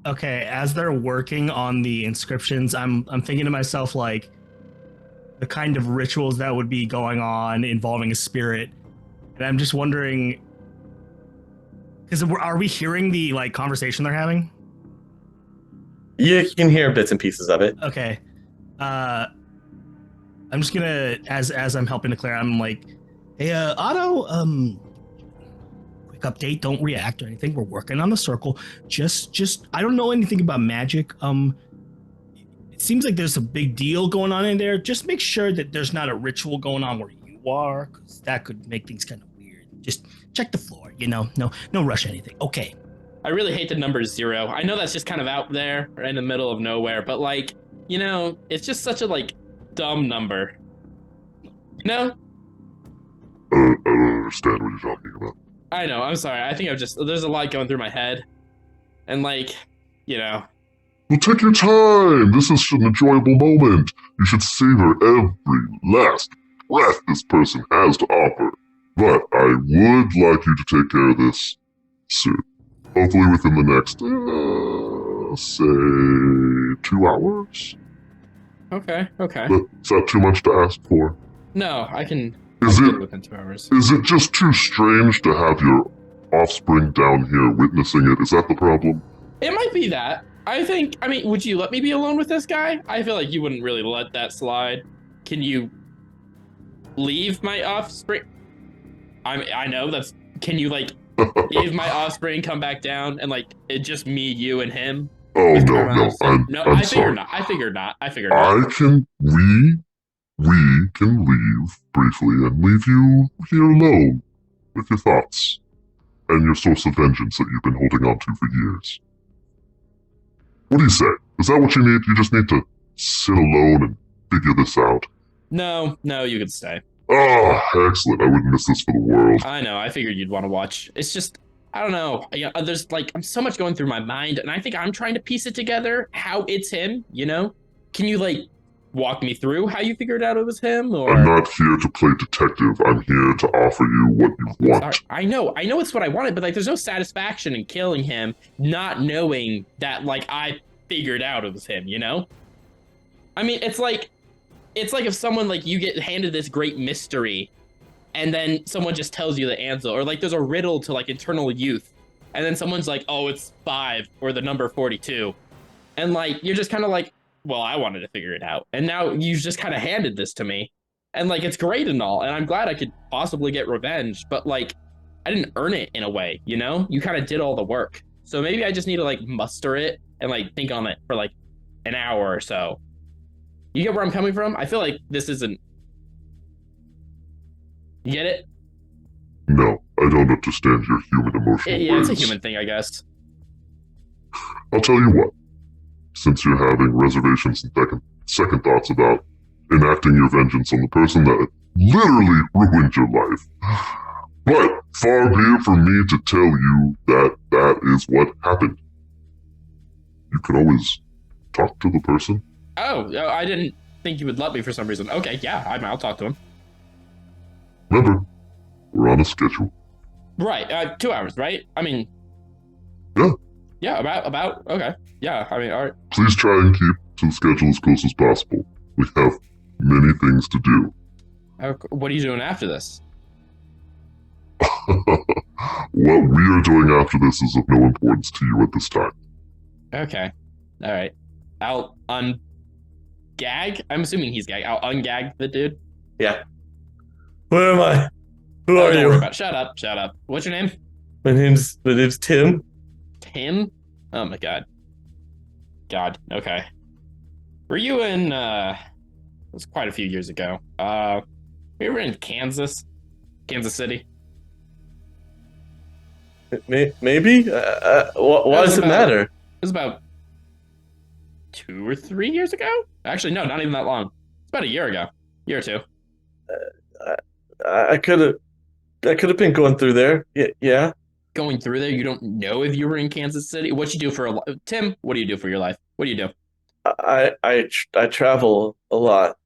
S7: Okay, as they're working on the inscriptions, I'm thinking to myself, like, the kind of rituals that would be going on involving a spirit. And I'm just wondering, are we hearing the, like, conversation they're having?
S1: You can hear bits and pieces of it.
S7: Okay. I'm just gonna, as I'm helping to clear, I'm like, hey, Otto, quick update, don't react or anything. We're working on the circle. Just, I don't know anything about magic. It seems like there's a big deal going on in there. Just make sure that there's not a ritual going on where you are, because that could make things kind of weird. Just check the floor, no rush anything. Okay.
S6: I really hate the number 0. I know that's just kind of out there, right in the middle of nowhere, but, like, it's just such a, like, dumb number. No?
S9: I don't understand what you're talking about.
S6: I know, I'm sorry. I think there's a lot going through my head. And, like,
S9: Well, take your time. This is an enjoyable moment. You should savor every last breath this person has to offer. But I would like you to take care of this soon. Hopefully within the next, say, 2 hours.
S6: Okay.
S9: Is that too much to ask for?
S6: No, I can.
S9: Is
S6: I'll
S9: it-
S6: get it within 2 hours.
S9: Is it just too strange to have your offspring down here witnessing it? Is that the problem?
S6: It might be that. I mean, would you let me be alone with this guy? I feel like you wouldn't really let that slide. Can you leave my offspring? I know that's. Can you like leave my offspring, come back down, and like it's just me, you, and him?
S9: Oh
S6: With
S9: no,
S6: Karma
S9: no,
S6: outside? No,
S9: I'm
S6: I
S9: sorry.
S6: figured not. I figured not.
S9: We can leave briefly and leave you here alone with your thoughts and your source of vengeance that you've been holding on to for years. What do you say? Is that what you need? You just need to sit alone and figure this out.
S6: No, you could stay.
S9: Oh, excellent. I wouldn't miss this for the world.
S6: I know. I figured you'd want to watch. It's just, I don't know. Yeah, there's like, I'm so much going through my mind, and I think I'm trying to piece it together. How it's him, you know? Can you like walk me through how you figured out it was him? Or
S9: I'm not here to play detective. I'm here to offer you what you want.
S6: Sorry. I know it's what I wanted, but like, there's no satisfaction in killing him, not knowing that like I figured out it was him. You know? I mean, it's like if someone like you get handed this great mystery and then someone just tells you the answer, or like there's a riddle to like eternal youth and then someone's like, oh, it's 5 or the number 42, and like you're just kind of like, well, I wanted to figure it out, and now you just kind of handed this to me, and like it's great and all, and I'm glad I could possibly get revenge, but like I didn't earn it in a way, you know? You kind of did all the work, so maybe I just need to like muster it and like think on it for like an hour or so. You get where I'm coming from? I feel like this isn't... You get it?
S9: No, I don't understand your human emotional
S6: Yeah, it's a
S9: ways.
S6: human thing, I guess.
S9: I'll tell you what. Since you're having reservations and second thoughts about enacting your vengeance on the person that literally ruined your life, but far be it from me to tell you that that is what happened. You can always talk to the person.
S6: Oh, I didn't think you would let me for some reason. Okay, yeah, I'll talk to him.
S9: Remember, we're on a schedule.
S6: Right, 2 hours, right? I mean...
S9: Yeah.
S6: Yeah, about, okay. Yeah, I mean, all right.
S9: Please try and keep to the schedule as close as possible. We have many things to do.
S6: What are you doing after this?
S9: What we are doing after this is of no importance to you at this time.
S6: Okay, all right. I'll gag? I'm assuming he's gag. I'll ungag the dude.
S1: Yeah. Where am I? Who
S6: Oh,
S1: are
S6: don't
S1: you?
S6: worry about it. Shut up. What's your name?
S1: My name's Tim.
S6: Tim? Oh my god. Okay. Were you in it was quite a few years ago. We were in Kansas City.
S1: Maybe? Why does it matter?
S6: It was about 2 or 3 years ago? Actually, no, not even that long. It's about a year ago. Year or two.
S1: I could have been going through there. Yeah.
S6: Going through there, you don't know if you were in Kansas City? What you do for Tim, what do you do for your life? What do you do?
S1: I travel a lot.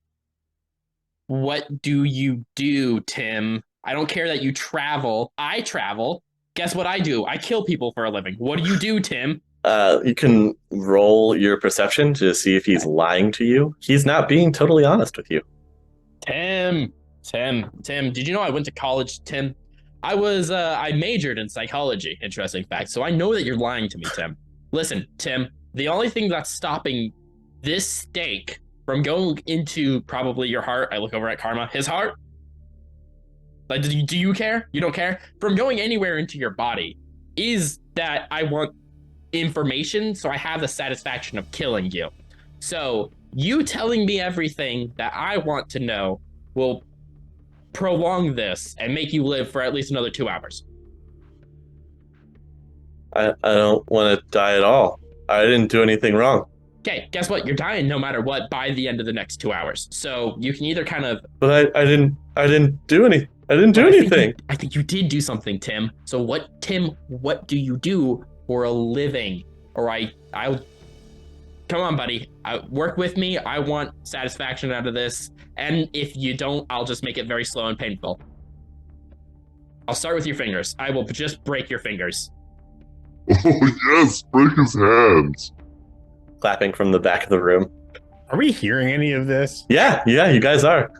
S6: What do you do, Tim? I don't care that you travel. I travel. Guess what I do? I kill people for a living. What do you do, Tim?
S1: You can roll your perception to see if he's lying to you. He's not being totally honest with you.
S6: Tim, did you know I went to college, Tim? I majored in psychology, interesting fact. So I know that you're lying to me, Tim. Listen, Tim, the only thing that's stopping this stake from going into probably your heart, I look over at Karma, his heart. Like, do you care? You don't care? From going anywhere into your body is that I want information, so I have the satisfaction of killing you. So you telling me everything that I want to know will prolong this and make you live for at least another 2 hours.
S1: I don't want to die at all. I didn't do anything wrong.
S6: Okay, guess what? You're dying no matter what by the end of the next 2 hours. So you can either kind of...
S1: But I didn't do anything. I didn't do anything.
S6: I think you did do something, Tim. So what do you do for a living? Or I'll... Come on, buddy. Work with me. I want satisfaction out of this. And if you don't, I'll just make it very slow and painful. I'll start with your fingers. I will just break your fingers.
S9: Oh yes, break his hands.
S1: Clapping from the back of the room.
S5: Are we hearing any of this?
S1: Yeah, you guys are.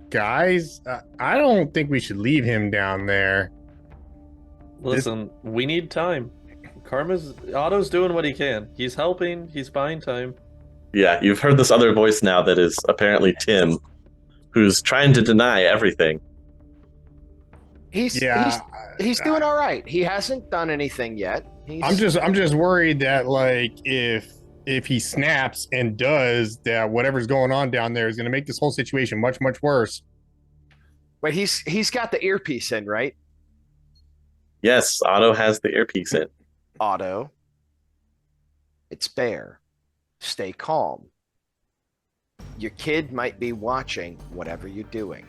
S5: Guys, I don't think we should leave him down there.
S3: Listen, we need time. Otto's doing what he can. He's helping. He's buying time.
S1: Yeah, you've heard this other voice now that is apparently Tim, who's trying to deny everything.
S4: He's doing all right. He hasn't done anything yet.
S5: I'm just worried that like if he snaps and does that, whatever's going on down there is going to make this whole situation much worse.
S4: But he's got the earpiece in, right?
S1: Yes, Otto has the earpiece in.
S4: Otto, it's Bear. Stay calm. Your kid might be watching whatever you're doing.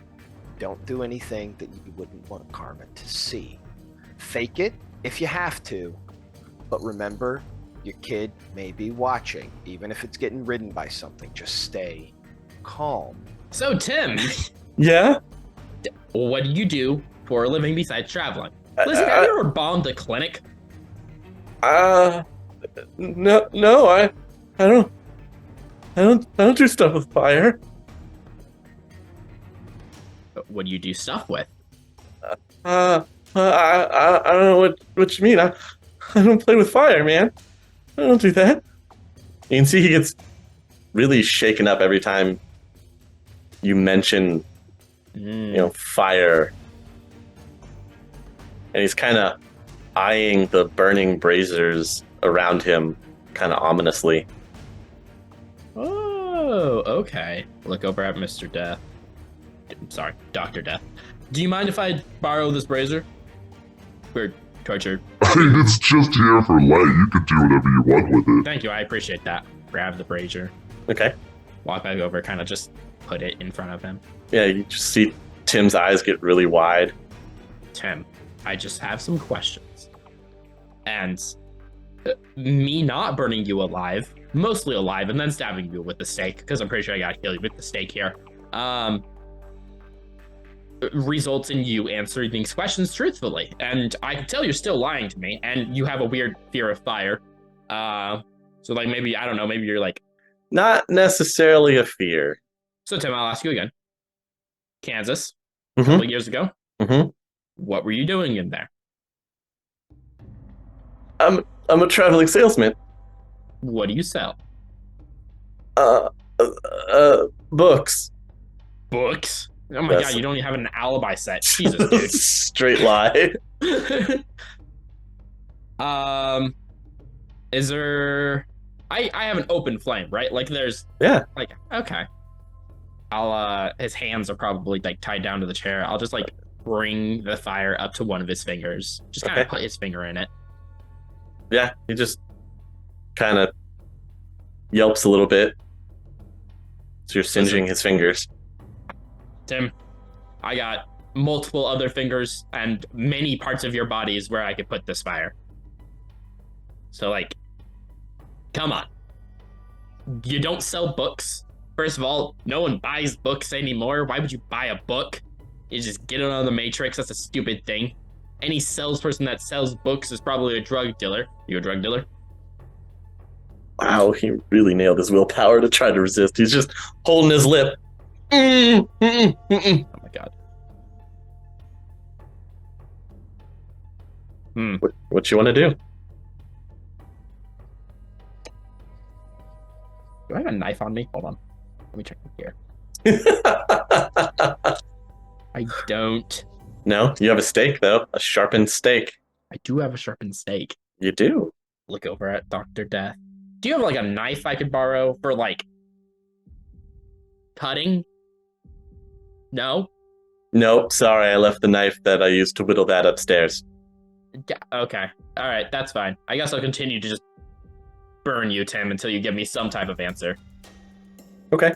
S4: Don't do anything that you wouldn't want Karma to see. Fake it if you have to, but remember, your kid may be watching, even if it's getting ridden by something. Just stay calm.
S6: So, Tim,
S1: Yeah?
S6: what do you do for a living besides traveling? Listen, have you ever bombed a clinic?
S1: No, I don't do stuff with fire.
S6: What do you do stuff with?
S1: I don't know what you mean. I don't play with fire, man. I don't do that. You can see he gets really shaken up every time you mention, fire. And he's kind of eyeing the burning braziers around him kind of ominously.
S6: Oh, okay. Look over at Mr. Death. Sorry, Dr. Death. Do you mind if I borrow this brazier? For torture.
S9: I mean, it's just here for light. You can do whatever you want with it.
S6: Thank you, I appreciate that. Grab the brazier.
S1: Okay.
S6: Walk back over, kind of just put it in front of him.
S1: Yeah, you just see Tim's eyes get really wide.
S6: Tim, I just have some questions. And me not burning you alive, mostly alive, and then stabbing you with the stake, because I'm pretty sure I gotta kill you with the stake here, results in you answering these questions truthfully. And I can tell you're still lying to me, and you have a weird fear of fire. So like maybe, I don't know, maybe you're like...
S1: Not necessarily a fear.
S6: So Tim, I'll ask you again. Kansas,
S1: Mhm.
S6: a couple of years ago,
S1: Mhm.
S6: what were you doing in there?
S1: I'm a traveling salesman.
S6: What do you sell?
S1: Books.
S6: Books? Oh my
S1: Yes.
S6: god, you don't even have an alibi set. Jesus, dude.
S1: Straight lie.
S6: Is there... I have an open flame, right? Like there's...
S1: Yeah.
S6: Like, okay. I'll, his hands are probably like tied down to the chair. I'll just like bring the fire up to one of his fingers. Just kind of
S1: Okay.
S6: put his finger in it.
S1: Yeah, he just kind of yelps a little bit. So you're singeing his fingers.
S6: Tim, I got multiple other fingers and many parts of your bodies where I could put this fire. So like, come on. You don't sell books. First of all, no one buys books anymore. Why would you buy a book? You just get it on the Matrix. That's a stupid thing. Any salesperson that sells books is probably a drug dealer. You a drug dealer?
S1: Wow, he really nailed his willpower to try to resist. He's just holding his lip.
S6: Oh my god.
S1: What you want to do?
S6: Do I have a knife on me? Hold on. Let me check here. I don't.
S1: No, you have a stake, though. A sharpened stake.
S6: I do have a sharpened stake.
S1: You do.
S6: Look over at Dr. Death. Do you have like a knife I could borrow for like cutting? No?
S1: Nope, sorry, I left the knife that I used to whittle that upstairs.
S6: Yeah, okay. All right, that's fine. I guess I'll continue to just burn you, Tim, until you give me some type of answer.
S1: Okay.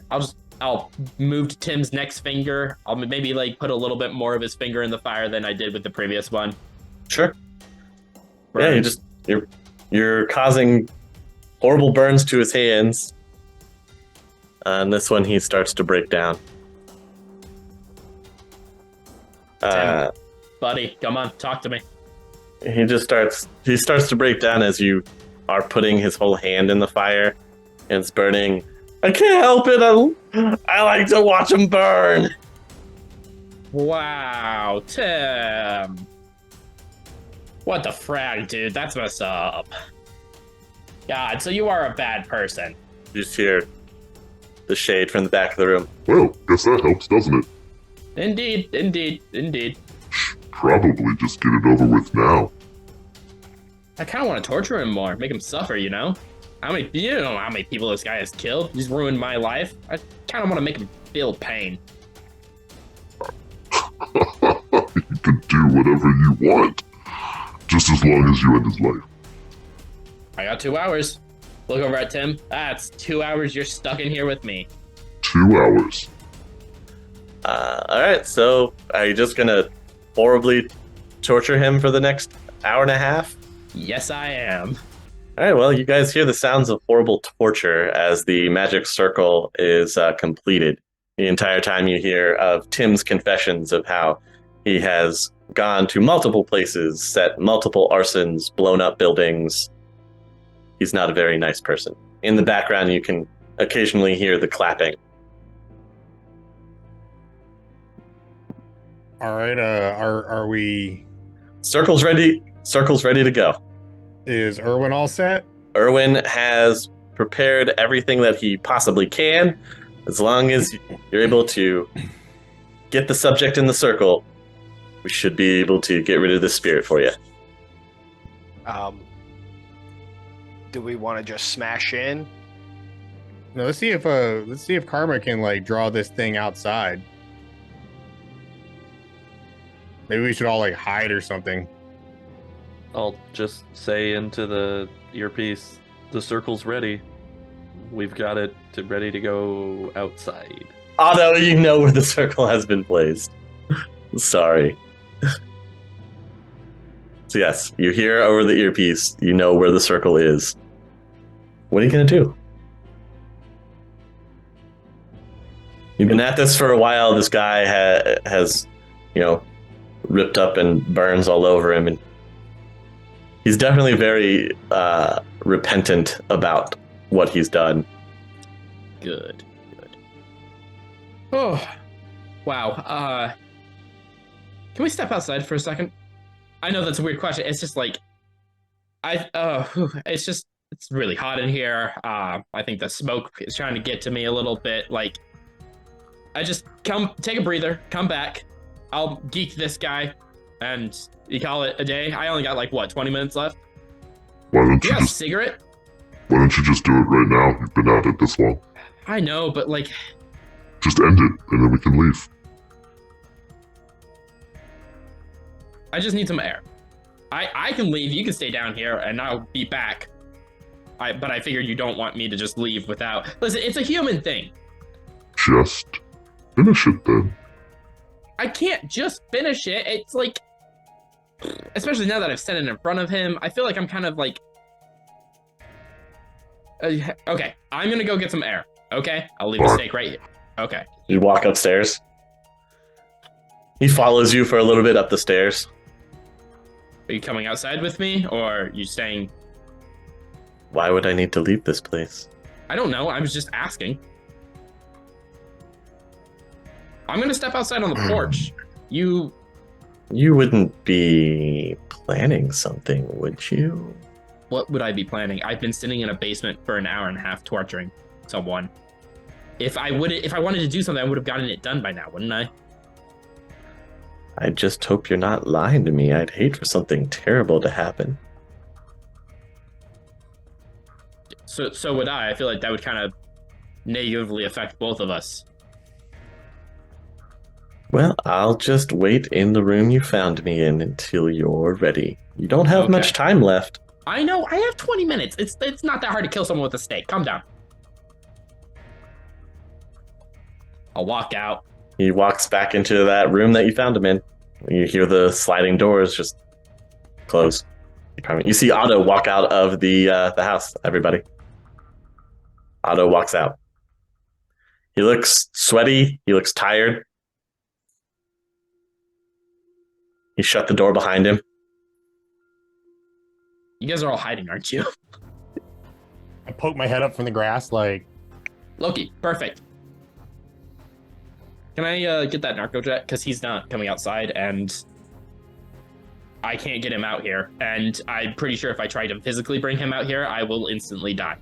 S6: I'll move to Tim's next finger. I'll maybe like put a little bit more of his finger in the fire than I did with the previous one.
S1: Sure.
S6: Burn.
S1: Yeah, you're causing horrible burns to his hands. And this one he starts to break down.
S6: Tim, buddy, come on, talk to me.
S1: he starts to break down as you are putting his whole hand in the fire, and it's burning. I can't help it. I like to watch him burn.
S6: Wow, Tim. What the frag, dude? That's messed up. God, so you are a bad person.
S1: You just hear the shade from the back of the room.
S9: Well, guess that helps, doesn't it?
S6: Indeed.
S9: Probably just get it over with now.
S6: I kind of want to torture him more, make him suffer, you know? You don't know how many people this guy has killed. He's ruined my life. I kind of want to make him feel pain.
S9: You can do whatever you want, just as long as you end his life.
S6: I got 2 hours. Look over at Tim. That's 2 hours you're stuck in here with me.
S9: 2 hours.
S1: Alright, so are you just gonna horribly torture him for the next hour and a half?
S6: Yes, I am.
S1: Alright, well, you guys hear the sounds of horrible torture as the magic circle is completed. The entire time you hear of Tim's confessions of how he has gone to multiple places, set multiple arsons, blown up buildings. He's not a very nice person. In the background, you can occasionally hear the clapping.
S5: All right, are we?
S1: Circle's ready to go.
S5: Is Erwin all set?
S1: Erwin has prepared everything that he possibly can. As long as you're able to get the subject in the circle, we should be able to get rid of the spirit for you.
S4: Do we want to just smash in?
S5: No, let's see if Karma can like draw this thing outside. Maybe we should all like hide or something.
S3: I'll just say into the earpiece, the circle's ready. We've got it ready to go outside.
S1: Although you know where the circle has been placed. Sorry. So yes, you hear over the earpiece, you know where the circle is. What are you going to do? You've been at this for a while. This guy has, ripped up and burns all over him. And he's definitely very repentant about what he's done.
S6: Good. Oh, wow. Can we step outside for a second? I know that's a weird question. It's just like, it's really hot in here. I think the smoke is trying to get to me a little bit. Like, take a breather, come back. I'll geek this guy, and you call it a day. I only got 20 minutes left.
S9: Why don't
S6: Do you have a cigarette?
S9: Why don't you just do it right now? You've been at it this long.
S6: I know, but
S9: just end it, and then we can leave.
S6: I just need some air. I can leave. You can stay down here, and I'll be back. But I figured you don't want me to just leave without. Listen, it's a human thing.
S9: Just finish it then.
S6: I can't just finish it. It's especially now that I've said it in front of him, I feel like I'm kind of okay, I'm gonna go get some air. Okay, I'll leave the steak right here. Okay.
S1: You walk upstairs. He follows you for a little bit up the stairs.
S6: Are you coming outside with me, or are you staying?
S1: Why would I need to leave this place?
S6: I don't know. I was just asking. I'm gonna step outside on the porch. You
S1: wouldn't be planning something, would you?
S6: What would I be planning? I've been sitting in a basement for an hour and a half torturing someone. If I wanted to do something, I would have gotten it done by now, wouldn't I?
S1: I just hope you're not lying to me. I'd hate for something terrible to happen.
S6: So would I. I feel like that would kind of negatively affect both of us.
S1: Well, I'll just wait in the room you found me in until you're ready. You don't have much time left.
S6: I know. I have 20 minutes. It's not that hard to kill someone with a stake. Calm down. I'll walk out.
S1: He walks back into that room that you found him in. You hear the sliding doors just close. You see Otto walk out of the house, everybody. Otto walks out. He looks sweaty. He looks tired. He shut the door behind him.
S6: You guys are all hiding, aren't you?
S5: I poke my head up from the grass, like,
S6: Loki, perfect. Can I get that narco jet? Because he's not coming outside, and I can't get him out here. And I'm pretty sure if I try to physically bring him out here, I will instantly die.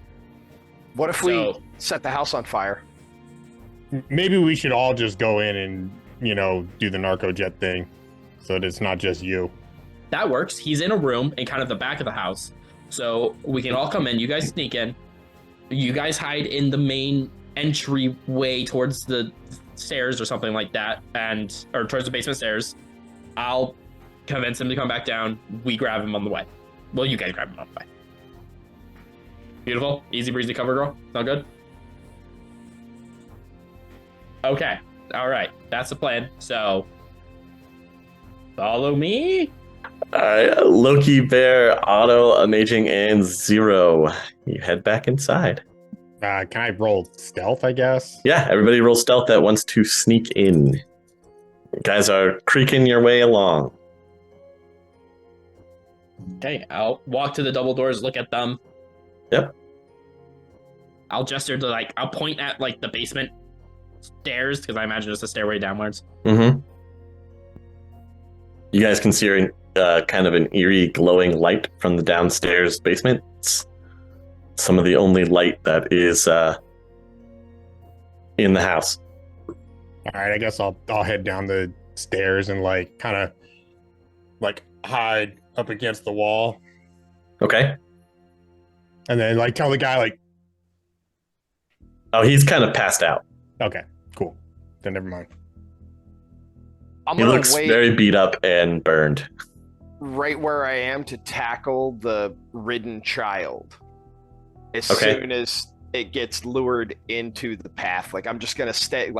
S4: What if we set the house on fire?
S5: maybe we should all just go in and, you know, do the narco jet thing so that it's not just you.
S6: That works. He's in a room in kind of the back of the house. So we can all come in. You guys sneak in. You guys hide in the main entryway towards the stairs or something like that, or towards the basement stairs. I'll convince him to come back down. We grab him on the way. Well, you guys grab him on the way. Beautiful. Easy breezy cover girl. Sound good? Okay. All right. That's the plan. So follow me.
S1: All right. Loki, Bear, Otto, Amaging, and Zero. You head back inside.
S5: Can I roll stealth, I guess?
S1: Yeah, everybody roll stealth that wants to sneak in. You guys are creaking your way along.
S6: Okay, I'll walk to the double doors, look at them.
S1: Yep.
S6: I'll gesture to I'll point at the basement stairs because I imagine it's a stairway downwards.
S1: Mm-hmm. You guys can see kind of an eerie glowing light from the downstairs basement. It's some of the only light that is in the house.
S5: All right, I guess I'll head down the stairs and kind of hide up against the wall.
S1: Okay.
S5: And then tell the guy
S1: Oh, he's kind of passed out.
S5: Okay, cool. Then never mind.
S1: He looks very beat up and burned.
S4: Right where I am to tackle the ridden child. As soon as it gets lured into the path. I'm just going to stay,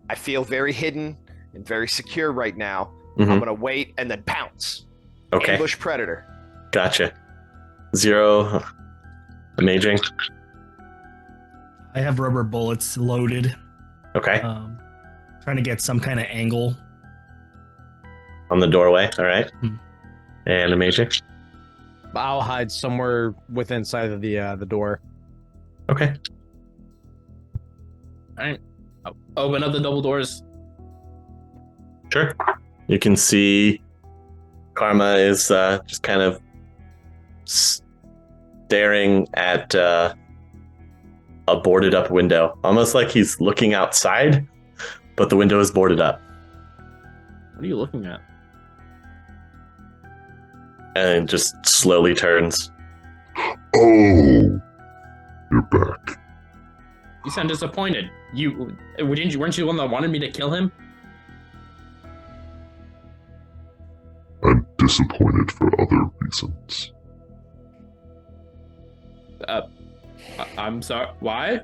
S4: I feel very hidden and very secure right now.
S1: Mm-hmm.
S4: I'm going to wait and then pounce.
S1: Okay.
S4: Ambush predator.
S1: Gotcha. Zero. Amazing.
S7: I have rubber bullets loaded.
S1: Okay.
S7: Trying to get some kind of angle.
S1: On the doorway. All right. And Amazing.
S2: I'll hide somewhere within inside of the door.
S1: Okay.
S6: All right. I'll open up the double doors.
S1: Sure. You can see Karma is just kind of staring at a boarded up window, almost like he's looking outside, but the window is boarded up.
S6: What are you looking at?
S1: And just slowly turns.
S9: Oh, you're back.
S6: You sound disappointed. Weren't you the one that wanted me to kill him?
S9: I'm disappointed for other reasons.
S6: I'm sorry. Why?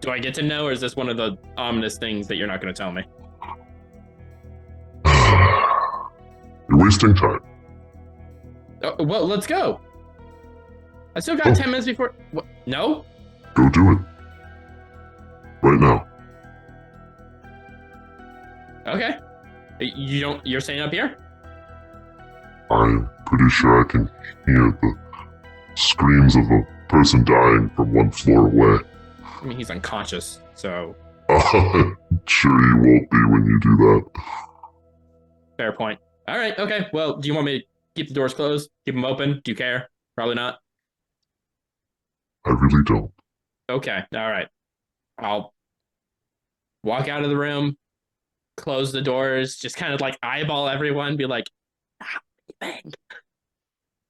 S6: Do I get to know, or is this one of the ominous things that you're not going to tell me?
S9: You're wasting time.
S6: Well, let's go. I still got 10 minutes before. What? No?
S9: Go do it. Right now.
S6: Okay. You're staying up here?
S9: I'm pretty sure I can hear the screams of a person dying from one floor away.
S6: I mean, he's unconscious, so.
S9: I'm sure you won't be when you do that.
S6: Fair point. All right, okay. Well, do you want me to keep the doors closed? Keep them open? Do you care? Probably not.
S9: I really don't.
S6: Okay, all right. I'll walk out of the room, close the doors, just kind of eyeball everyone, be like, bang,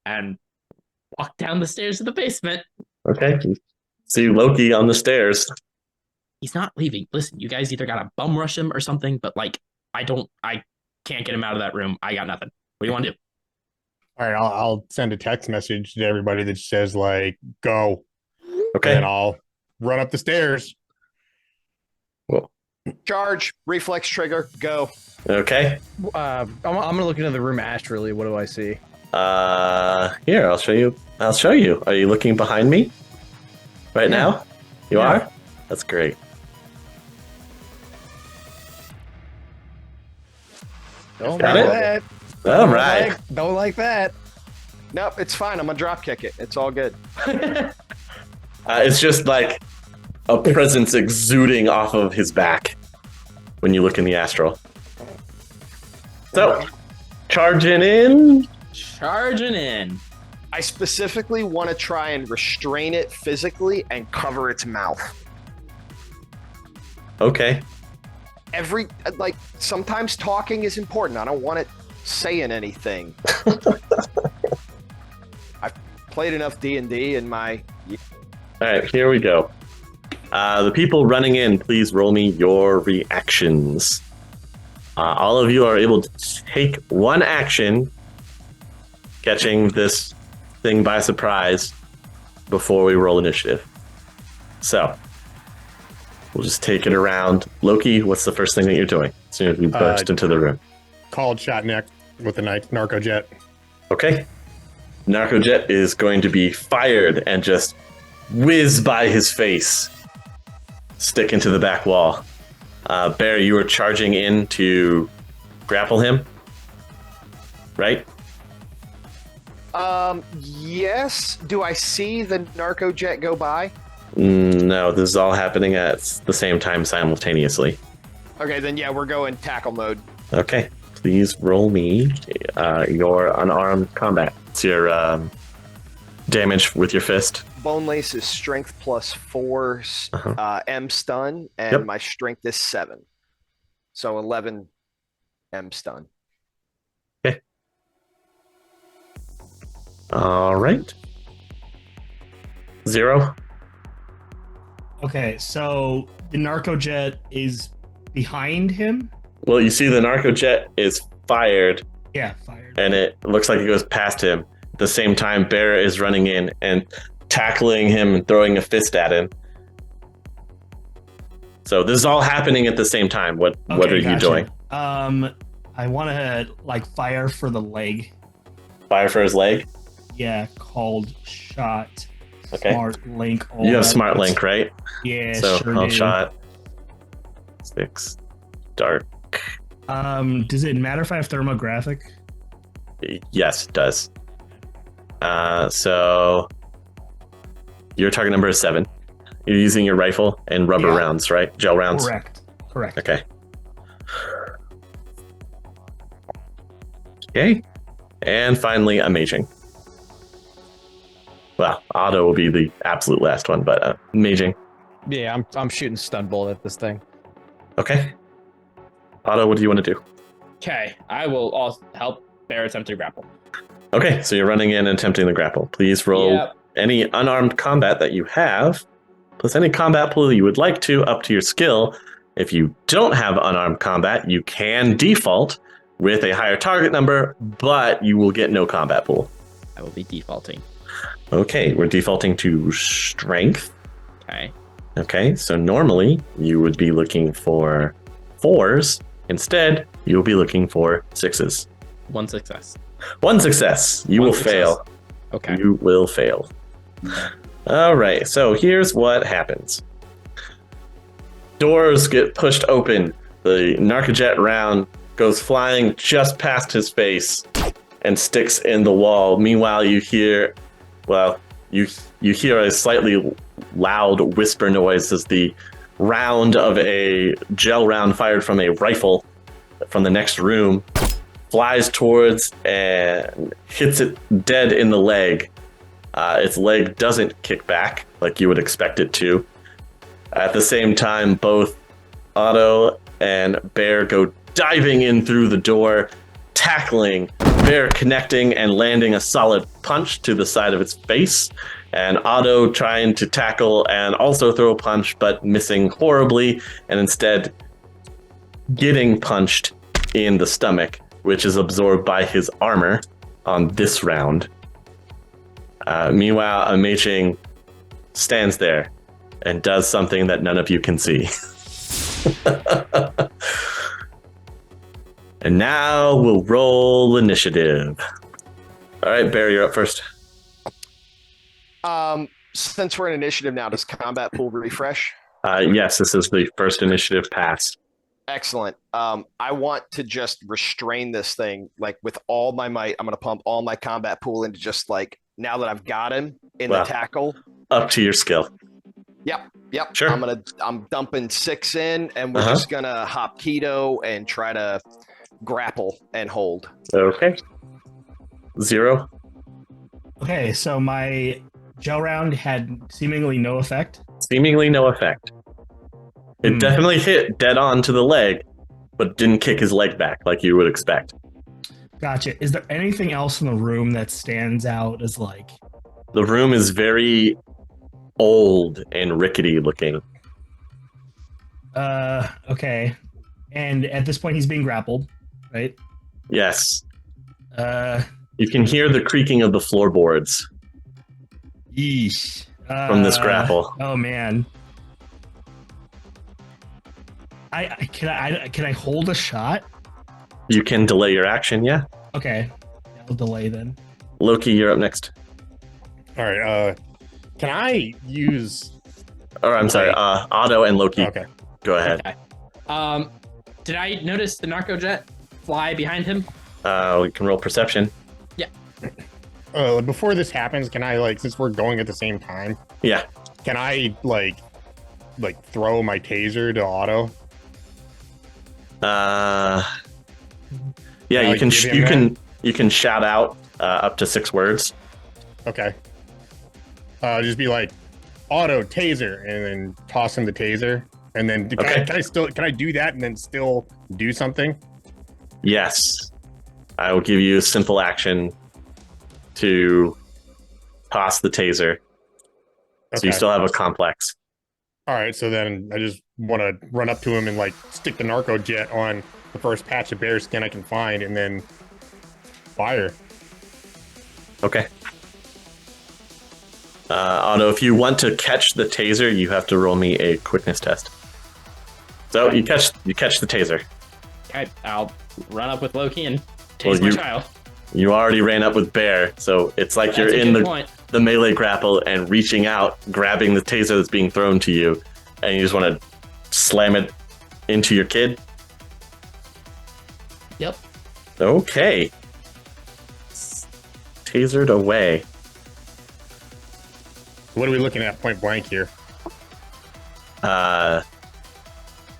S6: and walk down the stairs to the basement.
S1: Okay. See Loki on the stairs.
S6: He's not leaving. Listen, you guys either gotta bum rush him or something, but I can't get him out of that room. I got nothing. What do you want to do?
S5: All right, I'll send a text message to everybody that says go.
S1: Okay.
S5: And I'll run up the stairs.
S1: Well.
S4: Charge. Reflex trigger. Go.
S1: Okay.
S2: I'm gonna look into the room astrally. What do I see?
S1: Here, I'll show you. Are you looking behind me? Right now? You are? That's great.
S2: Don't
S1: Got
S2: like
S1: it?
S2: that.
S1: All right.
S2: Don't like that.
S4: Nope, it's fine. I'm gonna drop kick it. It's all good.
S1: It's just like a presence exuding off of his back when you look in the astral. So, charging in.
S6: Charging in.
S4: I specifically want to try and restrain it physically and cover its mouth.
S1: Okay.
S4: Sometimes talking is important. I don't want it saying anything. I've played enough D&D in my...
S1: All right, here we go. The people running in, please roll me your reactions. All of you are able to take one action, catching this thing by surprise before we roll initiative. So, we'll just take it around. Loki, what's the first thing that you're doing as soon as we burst into the room?
S5: Called shot neck with a narco jet.
S1: Okay. Narco jet is going to be fired and just whiz by his face, stick into the back wall. Bear, you are charging in to grapple him, right?
S4: Yes. Do I see the narco jet go by?
S1: No, this is all happening at the same time simultaneously.
S4: Okay, then yeah, we're going tackle mode.
S1: Okay, please roll me your unarmed combat. It's your damage with your fist.
S4: Bone lace is strength plus 4 M stun, and my strength is 7. So 11 M stun.
S1: Okay. All right. 0.
S7: Okay, so the narco jet is behind him.
S1: Well, you see the narco jet is fired.
S7: Yeah, fired.
S1: And it looks like it goes past him. At the same time, Bear is running in and tackling him and throwing a fist at him. So this is all happening at the same time. What are you doing?
S7: I want to fire for the leg.
S1: Fire for his leg?
S7: Yeah, called shot.
S1: Okay.
S7: Smart link.
S1: You have smart link, right?
S7: Yeah,
S1: so
S7: sure
S1: called
S7: do.
S1: shot. 6 dark.
S7: Does it matter if I have thermographic?
S1: Yes, it does. So your target number is 7. You're using your rifle and rubber rounds, right? Gel rounds.
S7: Correct.
S1: Okay. Okay. And finally, Amaging. Well, Otto will be the absolute last one, but Amaging.
S2: Yeah, I'm shooting stun bullet at this thing.
S1: Okay. Otto, what do you want to do?
S6: Okay, I will also help Bear attempt to grapple.
S1: Okay, so you're running in and attempting the grapple. Please roll any unarmed combat that you have, plus any combat pool you would like to, up to your skill. If you don't have unarmed combat, you can default with a higher target number, but you will get no combat pool.
S6: I will be defaulting.
S1: Okay, we're defaulting to strength.
S6: Okay.
S1: Okay, so normally you would be looking for 4s. Instead, you'll be looking for 6s.
S6: 1 success.
S1: 1 success. You will fail.
S6: Okay.
S1: You will fail. All right, so here's what happens. Doors get pushed open. The narcojet round goes flying just past his face and sticks in the wall. Meanwhile, you hear, you hear a slightly loud whisper noise as the round of a gel round fired from a rifle from the next room flies towards and hits it dead in the leg. Its leg doesn't kick back like you would expect it to. At the same time, both Otto and Bear go diving in through the door, tackling Bear, connecting and landing a solid punch to the side of its face, and Otto trying to tackle and also throw a punch, but missing horribly, and instead getting punched in the stomach, which is absorbed by his armor on this round. Meanwhile, Amaging stands there and does something that none of you can see. And now we'll roll initiative. All right, Barry, you're up first.
S4: Since we're in initiative now, does combat pool refresh?
S1: Yes, this is the first initiative pass.
S4: Excellent. I want to just restrain this thing like with all my might. I'm gonna pump all my combat pool into just like now that I've got him in the tackle.
S1: Up to your skill.
S4: Yep.
S1: Sure.
S4: I'm dumping 6 in, and we're just gonna hop keto and try to grapple and hold.
S1: Okay. 0.
S7: Okay, so my gel round had seemingly no effect.
S1: Seemingly no effect. It definitely hit dead on to the leg, but didn't kick his leg back like you would expect.
S7: Gotcha. Is there anything else in the room that stands out as like...
S1: The room is very old and rickety looking.
S7: Okay. And at this point, he's being grappled, right?
S1: Yes. You can hear the creaking of the floorboards.
S7: Yeesh.
S1: From this grapple.
S7: Oh man. Can I hold a shot?
S1: You can delay your action, yeah.
S7: Okay. I'll delay then.
S1: Loki, you're up next.
S5: All right. Can I use?
S1: Or I'm sorry, Otto and Loki.
S5: Okay.
S1: Go ahead.
S6: Okay. Did I notice the narco jet fly behind him?
S1: We can roll perception.
S6: Yeah.
S5: Before this happens, can I since we're going at the same time?
S1: Yeah.
S5: Can I throw my taser to Otto?
S1: Yeah, you can shout out up to 6 words.
S5: Okay. Just be like, Otto, taser, and then toss him the taser, and then can I do that and then still do something?
S1: Yes, I will give you a simple action to toss the taser. So you still have a complex.
S5: All right, so then I just want to run up to him and stick the narco jet on the first patch of bear skin I can find, and then fire.
S1: Okay. Otto, if you want to catch the taser, you have to roll me a quickness test. So you catch the taser.
S6: Okay, I'll run up with Loki and tase my child.
S1: You already ran up with Bear, so it's like you're in the melee grapple and reaching out, grabbing the taser that's being thrown to you, and you just want to slam it into your kid.
S6: Yep.
S1: Okay. Tasered away.
S5: What are we looking at point blank here?
S1: Well,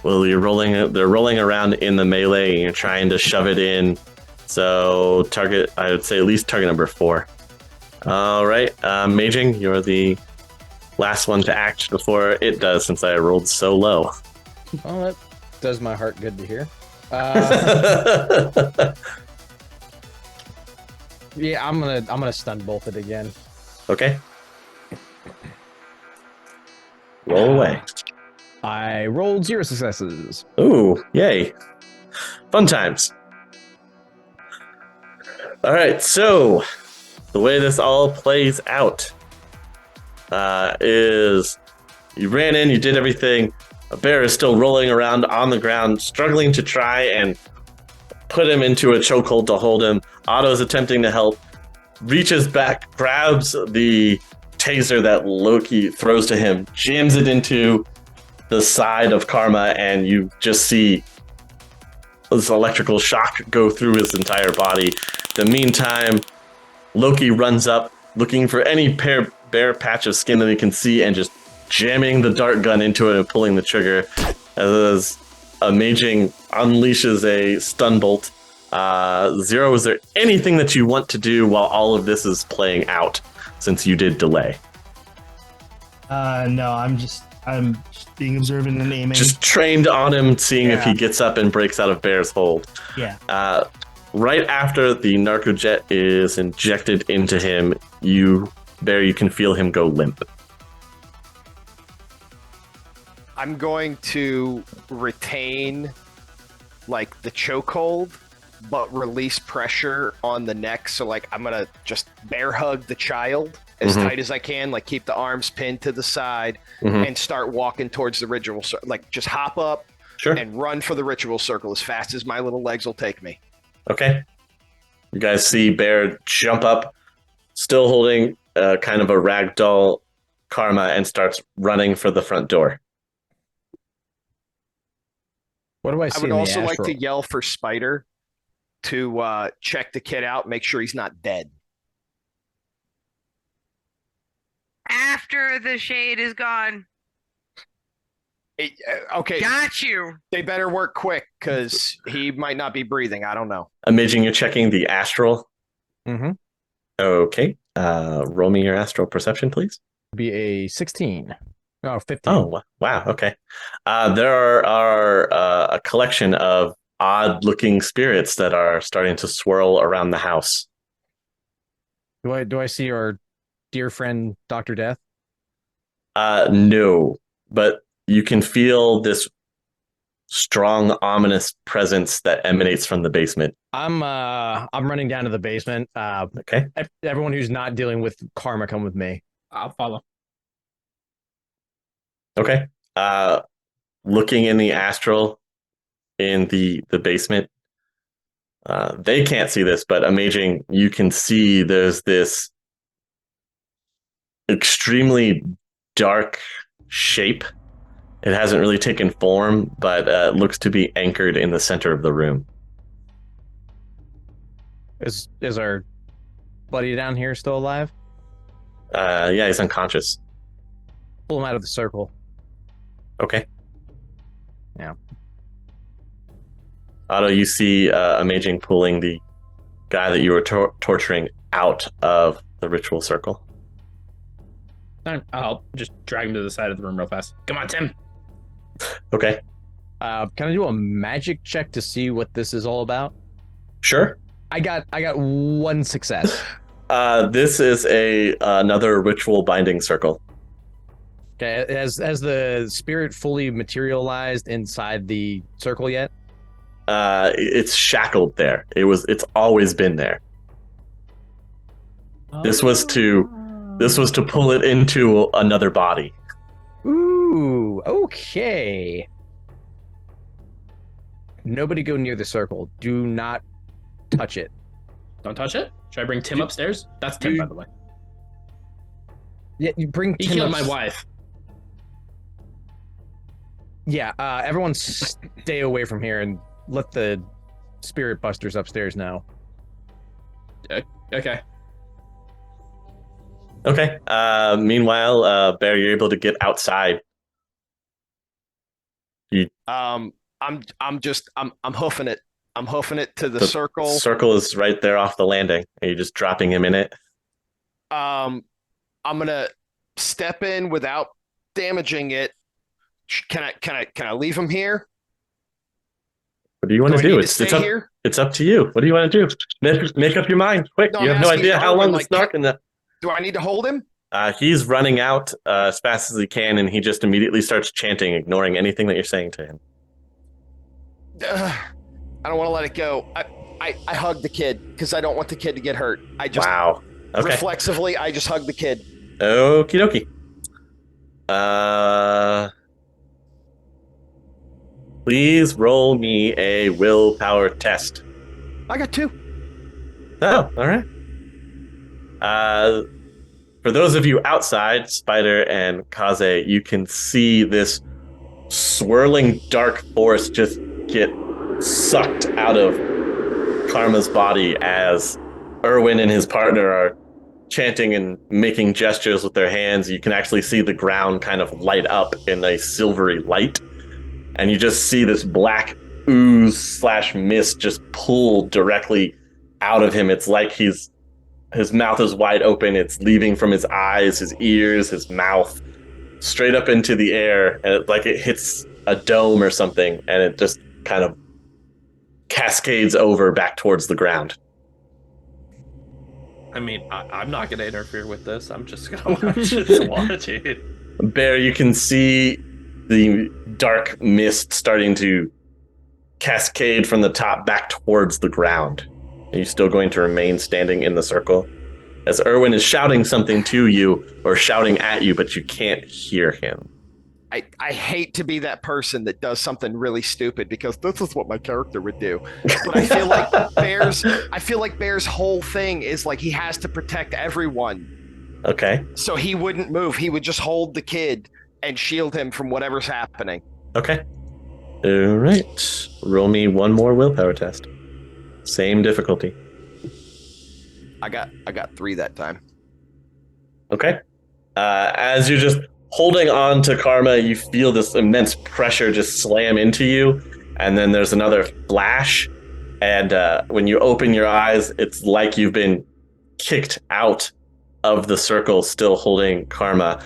S1: they're rolling around in the melee and you're trying to shove it in. So target, I would say at least target number 4. All right, Amaging, you're the last one to act before it does, since I rolled so low.
S2: Well, that does my heart good to hear. Yeah, I'm gonna stun bolt it again.
S1: Okay. Roll away.
S2: I rolled 0 successes.
S1: Ooh, yay. Fun times. All right, so the way this all plays out is you ran in, you did everything. A bear is still rolling around on the ground, struggling to try and put him into a chokehold to hold him. Otto is attempting to help, reaches back, grabs the taser that Loki throws to him, jams it into the side of Karma, and you just see this electrical shock go through his entire body. In the meantime, Loki runs up, looking for any bare patch of skin that he can see, and just jamming the dart gun into it and pulling the trigger as Amaging unleashes a stun bolt. 0, is there anything that you want to do while all of this is playing out, since you did delay?
S7: No, I'm just being observant and aiming.
S1: Just trained on him, seeing if he gets up and breaks out of Bear's hold.
S7: Yeah.
S1: Right after the narco jet is injected into him, you can feel him go limp.
S4: I'm going to retain the chokehold, but release pressure on the neck. So I'm gonna just bear hug the child as tight as I can, keep the arms pinned to the side, and start walking towards the ritual. Just hop up and run for the ritual circle as fast as my little legs will take me.
S1: Okay. You guys see Bear jump up, still holding kind of a ragdoll Karma, and starts running for the front door.
S2: What do I see?
S4: I would
S2: in the
S4: also like
S2: astral?
S4: to yell for Spider to check the kid out, make sure he's not dead.
S8: After the shade is gone.
S4: Okay,
S8: Got you.
S4: they better work quick because he might not be breathing. I don't know.
S1: Amaging, you're checking the astral.
S2: Mm-hmm.
S1: Okay. Roll me your astral perception, please.
S2: Be a 16. Oh, 15.
S1: Oh, wow. Okay. There are a collection of odd-looking spirits that are starting to swirl around the house.
S2: Do I see our dear friend Dr. Death?
S1: No, but you can feel this strong, ominous presence that emanates from the basement.
S2: I'm running down to the basement.
S1: Okay.
S2: Everyone who's not dealing with karma, come with me.
S6: I'll follow.
S1: Okay. Looking in the astral in the basement. They can't see this, but Amaging, you can see there's this extremely dark shape. It hasn't really taken form, but looks to be anchored in the center of the room.
S2: Is our buddy down here still alive?
S1: Yeah, he's unconscious.
S2: Pull him out of the circle.
S1: Okay.
S2: Yeah.
S1: Otto, you see Amaging pulling the guy that you were torturing out of the ritual circle.
S6: I'll just drag him to the side of the room real fast. Come on, Tim.
S1: Okay.
S2: Can I do a magic check to see what this is all about?
S1: Sure.
S2: I got one success.
S1: This is another ritual binding circle.
S2: Okay, has the spirit fully materialized inside the circle yet?
S1: It's shackled there. It's always been there. This was to pull it into another body.
S2: Ooh, okay. Nobody go near the circle. Do not touch it.
S6: Don't touch it. Should I bring Tim upstairs? That's Tim, by the way.
S2: Yeah, you bring
S6: He
S2: Tim
S6: killed
S2: up-
S6: my wife.
S2: Yeah, everyone stay away from here and let the spirit busters upstairs know.
S6: Okay.
S1: Okay. Meanwhile, Bear, you're able to get outside.
S4: I'm hoofing it. I'm hoofing it to the
S1: The
S4: circle.
S1: Circle is right there off the landing. Are you just dropping him in it?
S4: I'm gonna step in without damaging it. Can I leave him here?
S1: What do you want
S4: Do
S1: to
S4: I
S1: do?
S4: need to
S1: It's
S4: stay
S1: up.
S4: here?
S1: It's up to you. What do you want to do? Make up your mind, quick.
S4: No,
S1: You
S4: I'm
S1: have no
S4: asking
S1: idea how
S4: Erwin,
S1: long
S4: like,
S1: it's not gonna.
S4: Do I need to hold him?
S1: He's running out as fast as he can, and he just immediately starts chanting, ignoring anything that you're saying to him.
S4: I don't want to let it go. I hug the kid because I don't want the kid to get hurt. I just
S1: Wow. Okay.
S4: reflexively I just hug the kid.
S1: Okie dokie. Please roll me a willpower test.
S4: I got 2.
S1: Oh, all right. For those of you outside, Spider and Kaze, you can see this swirling dark force just get sucked out of Karma's body as Erwin and his partner are chanting and making gestures with their hands. You can actually see the ground kind of light up in a silvery light. And you just see this black ooze / mist just pull directly out of him. It's like his mouth is wide open. It's leaving from his eyes, his ears, his mouth, straight up into the air. And it hits a dome or something. And it just kind of cascades over back towards the ground.
S3: I mean, I'm not going to interfere with this. I'm just going to watch it.
S1: Bear, you can see the dark mist starting to cascade from the top back towards the ground. Are you still going to remain standing in the circle? As Erwin is shouting something to you or shouting at you, but you can't hear him.
S4: I hate to be that person that does something really stupid because this is what my character would do. But I feel like Bear's whole thing is like he has to protect everyone.
S1: Okay.
S4: So he wouldn't move. He would just hold the kid and shield him from whatever's happening.
S1: Okay. All right. Roll me one more willpower test. Same difficulty.
S4: I got 3 that time.
S1: Okay. As you're just holding on to Karma, you feel this immense pressure just slam into you, and then there's another flash, and when you open your eyes, it's like you've been kicked out of the circle, still holding Karma.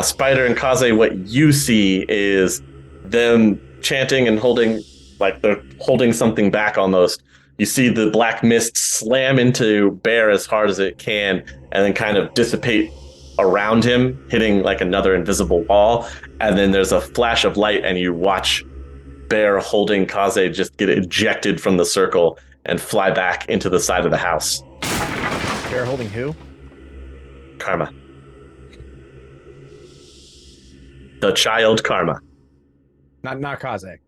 S1: Spider and Kaze, what you see is them chanting and holding, like they're holding something back almost. You see the black mist slam into Bear as hard as it can, and then kind of dissipate around him, hitting like another invisible wall. And then there's a flash of light, and you watch Bear holding Kaze just get ejected from the circle and fly back into the side of the house.
S2: Bear holding who?
S1: Karma. The child Karma.
S2: Not Kaze.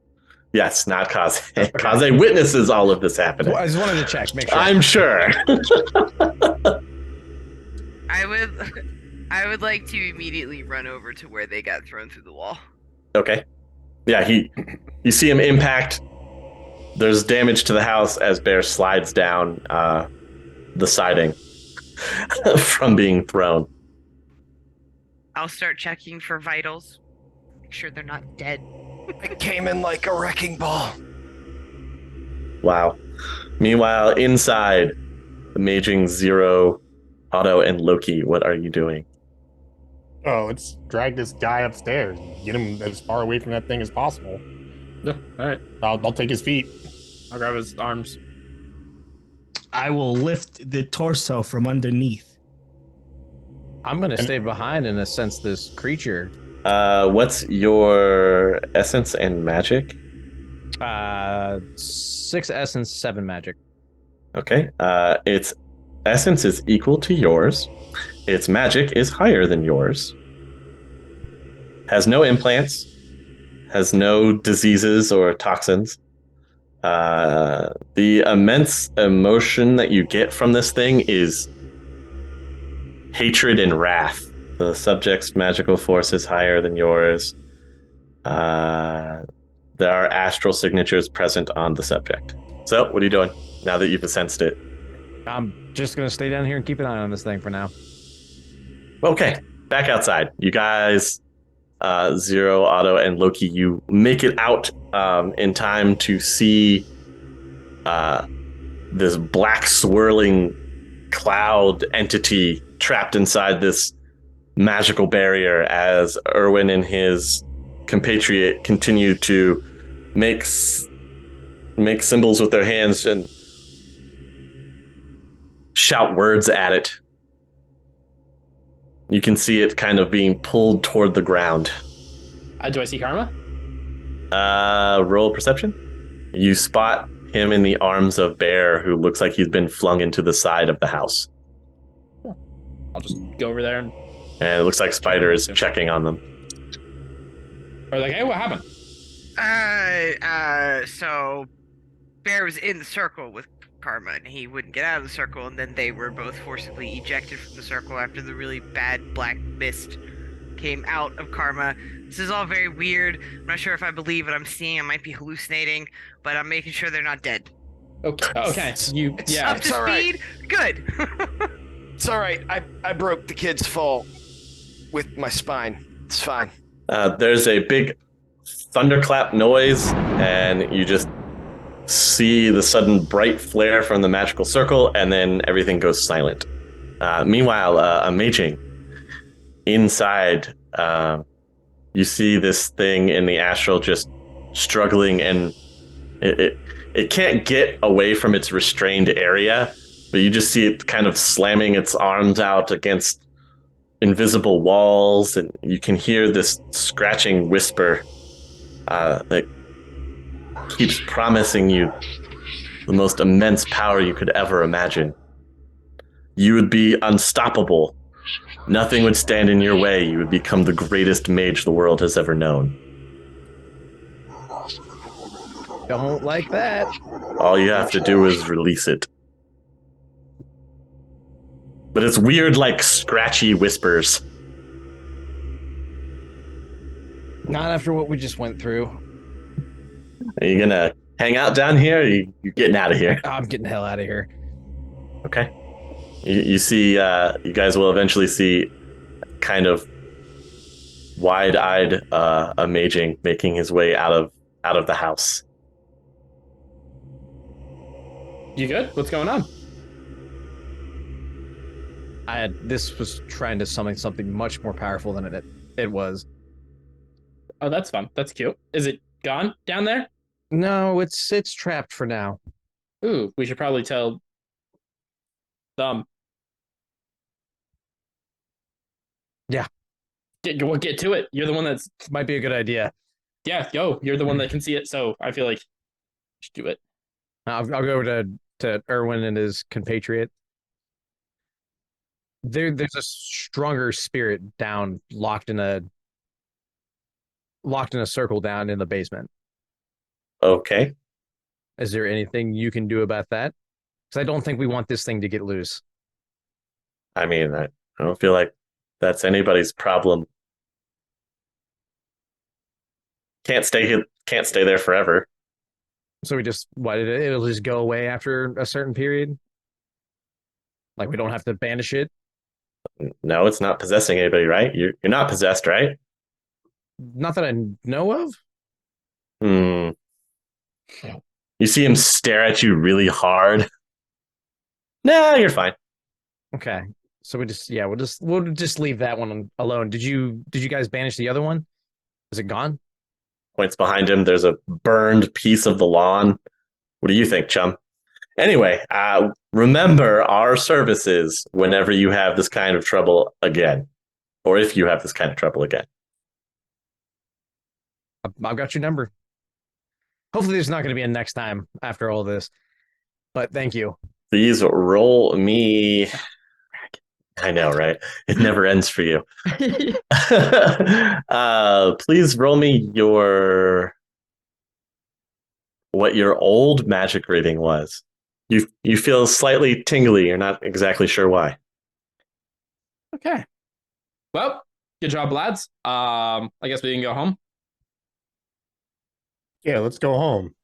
S1: Yes, not Kaze. Kaze witnesses all of this happening.
S2: Well, I just wanted to check, make sure.
S1: I'm sure.
S8: I would like to immediately run over to where they got thrown through the wall.
S1: Okay. Yeah, you see him impact. There's damage to the house as Bear slides down the siding from being thrown.
S8: I'll start checking for vitals. Make sure they're not dead.
S4: It came in like a wrecking ball.
S1: Wow. Meanwhile, inside, Amaging, Zero, Otto, and Loki, what are you doing?
S5: Oh, let's drag this guy upstairs. Get him as far away from that thing as possible.
S6: Yeah, all right.
S5: I'll take his feet.
S6: I'll grab his arms.
S7: I will lift the torso from underneath.
S2: I'm going to stay behind and sense this creature.
S1: What's your essence and magic?
S2: 6 essence, 7 magic.
S1: Okay. Its essence is equal to yours. Its magic is higher than yours. Has no implants. Has no diseases or toxins. The immense emotion that you get from this thing is hatred and wrath. The subject's magical force is higher than yours. There are astral signatures present on the subject. So, what are you doing now that you've sensed it?
S2: I'm just going to stay down here and keep an eye on this thing for now.
S1: Okay, back outside. You guys, Zero, Otto, and Loki, you make it out in time to see this black swirling cloud entity trapped inside this magical barrier as Erwin and his compatriot continue to make symbols with their hands and shout words at it. You can see it kind of being pulled toward the ground.
S6: Do I see Karma?
S1: Roll perception. You spot him in the arms of Bear, who looks like he's been flung into the side of the house.
S6: I'll just go over there and
S1: it looks like Spider is checking on them.
S6: or like, hey, what happened?
S8: So Bear was in the circle with Karma, and he wouldn't get out of the circle, and then they were both forcibly ejected from the circle after the really bad black mist came out of Karma. This is all very weird. I'm not sure if I believe what I'm seeing. I might be hallucinating, but I'm making sure they're not dead.
S6: Okay. Okay.
S8: Up to speed? Good.
S4: It's all right. I broke the kid's fall with my spine. It's fine.
S1: There's a big thunderclap noise, and you just see the sudden bright flare from the magical circle, and then everything goes silent. Meanwhile, Amaging, inside, you see this thing in the astral just struggling, and it can't get away from its restrained area, but you just see it kind of slamming its arms out against invisible walls, and you can hear this scratching whisper that keeps promising you the most immense power you could ever imagine. You would be unstoppable. Nothing would stand in your way. You would become the greatest mage the world has ever known.
S2: Don't like that.
S1: All you have to do is release it. But it's weird, like scratchy whispers.
S2: Not after what we just went through.
S1: Are you gonna hang out down here? Or you getting out of here?
S2: I'm getting the hell out of here.
S1: Okay. You see, you guys will eventually see kind of wide-eyed Amaging making his way out of the house.
S6: You good? What's going on?
S2: This was trying to summon something much more powerful than it was.
S6: Oh, that's fun. That's cute. Is it gone down there?
S2: No, it's trapped for now.
S6: Ooh, we should probably tell Thumb.
S2: Yeah.
S6: Get to it. You're the one that's
S2: Might be a good idea.
S6: yeah. Go. You're the one that can see it. So I feel like you should do it.
S2: I'll go over to Erwin and his compatriot. There's a stronger spirit down, locked in a circle down in the basement.
S1: Okay.
S2: Is there anything you can do about that? Because I don't think we want this thing to get loose.
S1: I mean, I don't feel like that's anybody's problem. Can't stay there forever.
S2: So we just it'll just go away after a certain period. Like we don't have to banish it.
S1: No, it's not possessing anybody, right? You're not possessed, right?
S2: Not that I know of.
S1: Hmm. You see him stare at you really hard. Nah, you're fine.
S2: Okay. So we'll just leave that one alone. Did you guys banish the other one? Is it gone?
S1: Points behind him. There's a burned piece of the lawn. What do you think, chum? Anyway, remember our services whenever you have this kind of trouble again, or if you have this kind of trouble again.
S2: I've got your number. Hopefully there's not going to be a next time after all this. But thank you.
S1: Please roll me. I know, right? It never ends for you. Please roll me what your old magic rating was. You feel slightly tingly. You're not exactly sure why.
S6: Okay. Well, good job, lads. I guess we can go home.
S5: Yeah, let's go home.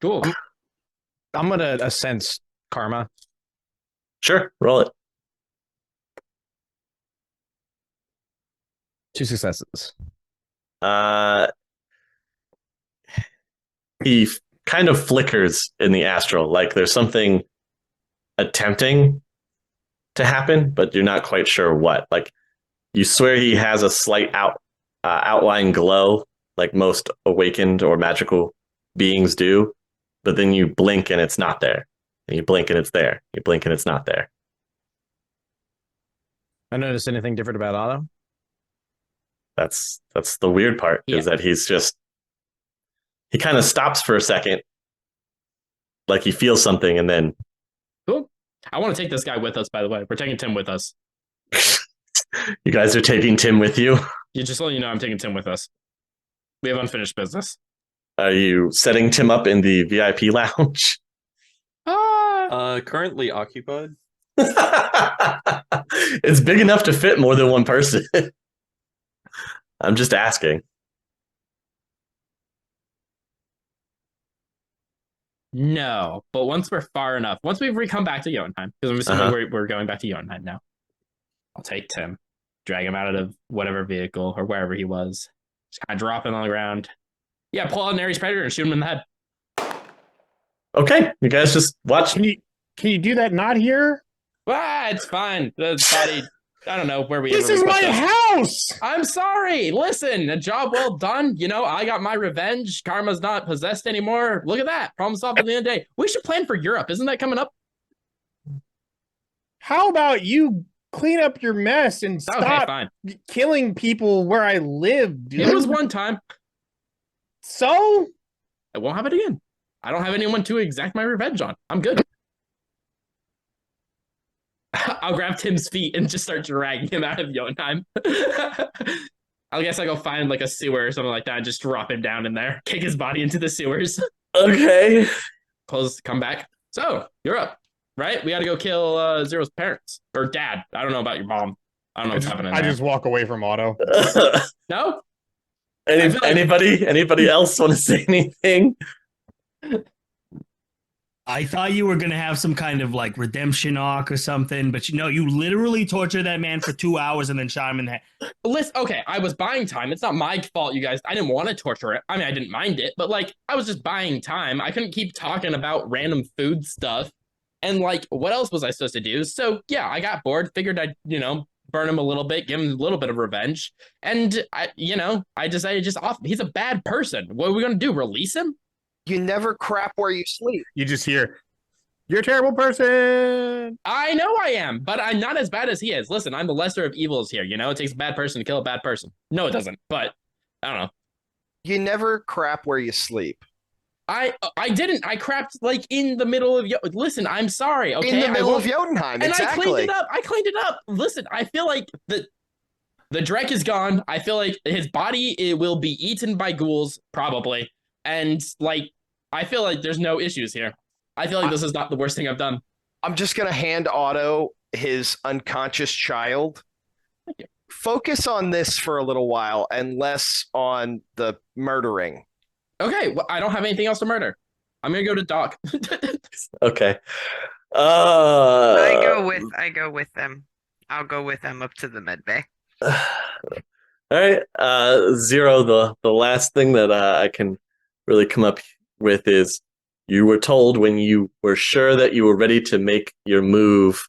S6: Cool.
S2: I'm gonna sense karma.
S1: Sure, roll it.
S2: 2 successes.
S1: He kind of flickers in the astral, like there's something attempting to happen, but you're not quite sure what. Like you swear he has a slight outline glow, like most awakened or magical beings do, but then you blink and it's not there. And you blink and it's there. You blink and it's not there.
S2: I notice anything different about Otto?
S1: That's the weird part, is that he kind of stops for a second, like he feels something, and then
S6: cool. I want to take this guy with us, by the way. We're taking Tim with us.
S1: You guys are taking Tim with you?
S6: You just let you know I'm taking Tim with us. We have unfinished business.
S1: Are you setting Tim up in the VIP lounge?
S3: Currently occupied.
S1: It's big enough to fit more than one person. I'm just asking.
S6: No, but once we're far enough, once we come back to Jotunheim, because I'm assuming we're going back to Jotunheim now, I'll take Tim, drag him out of whatever vehicle or wherever he was, just kind of drop him on the ground. Yeah, pull out an Ares Predator and shoot him in the head.
S1: Okay, you guys just watch.
S5: Can you do that not here?
S6: It's fine. The body, I don't know where we.
S5: This is my house.
S6: I'm sorry. Listen, a job well done. You know, I got my revenge. Karma's not possessed anymore. Look at that. Problem solved at the end of the day. We should plan for Europe. Isn't that coming up?
S5: How about you clean up your mess and stop killing people where I live, dude?
S6: It was one time.
S5: So?
S6: It won't happen again. I don't have anyone to exact my revenge on. I'm good. I'll grab Tim's feet and just start dragging him out of Jotunheim. I guess I'll go find like a sewer or something like that and just drop him down in there. Kick his body into the sewers.
S1: Okay.
S6: Come back. So, you're up, right? We got to go kill Zero's parents. Or dad. I don't know about your mom. I don't know what's happening
S5: I
S6: there.
S5: just walk away from Otto.
S6: No?
S1: Anybody else want to say anything?
S7: I thought you were gonna have some kind of like redemption arc or something, but you literally tortured that man for 2 hours and then shot him in the head.
S6: Listen, okay, I was buying time. It's not my fault, you guys. I didn't want to torture it. I mean, I didn't mind it, but like, I was just buying time. I couldn't keep talking about random food stuff. And like, what else was I supposed to do? So yeah, I got bored, figured I'd, burn him a little bit, give him a little bit of revenge. And I decided just off. He's a bad person. What are we gonna do? Release him?
S4: You never crap where you sleep.
S5: You just hear, "You're a terrible person."
S6: I know I am, but I'm not as bad as he is. Listen, I'm the lesser of evils here. It takes a bad person to kill a bad person. No, it doesn't. But I don't know.
S4: You never crap where you sleep.
S6: I didn't. I crapped like in the middle of. Listen, I'm sorry. Okay,
S4: In the middle of Jotunheim,
S6: and
S4: exactly.
S6: I cleaned it up. Listen, I feel like the Drek is gone. I feel like his body will be eaten by ghouls probably, and like I feel like there's no issues here. I feel like this is not the worst thing I've done.
S4: I'm just gonna hand Otto his unconscious child.
S6: Thank you.
S4: Focus on this for a little while and less on the murdering.
S6: Okay, well, I don't have anything else to murder. I'm gonna go to Doc.
S1: Okay.
S8: I go with them. I'll go with them up to the med bay.
S1: All right. Zero, the last thing that I can really come up with is you were told when you were sure that you were ready to make your move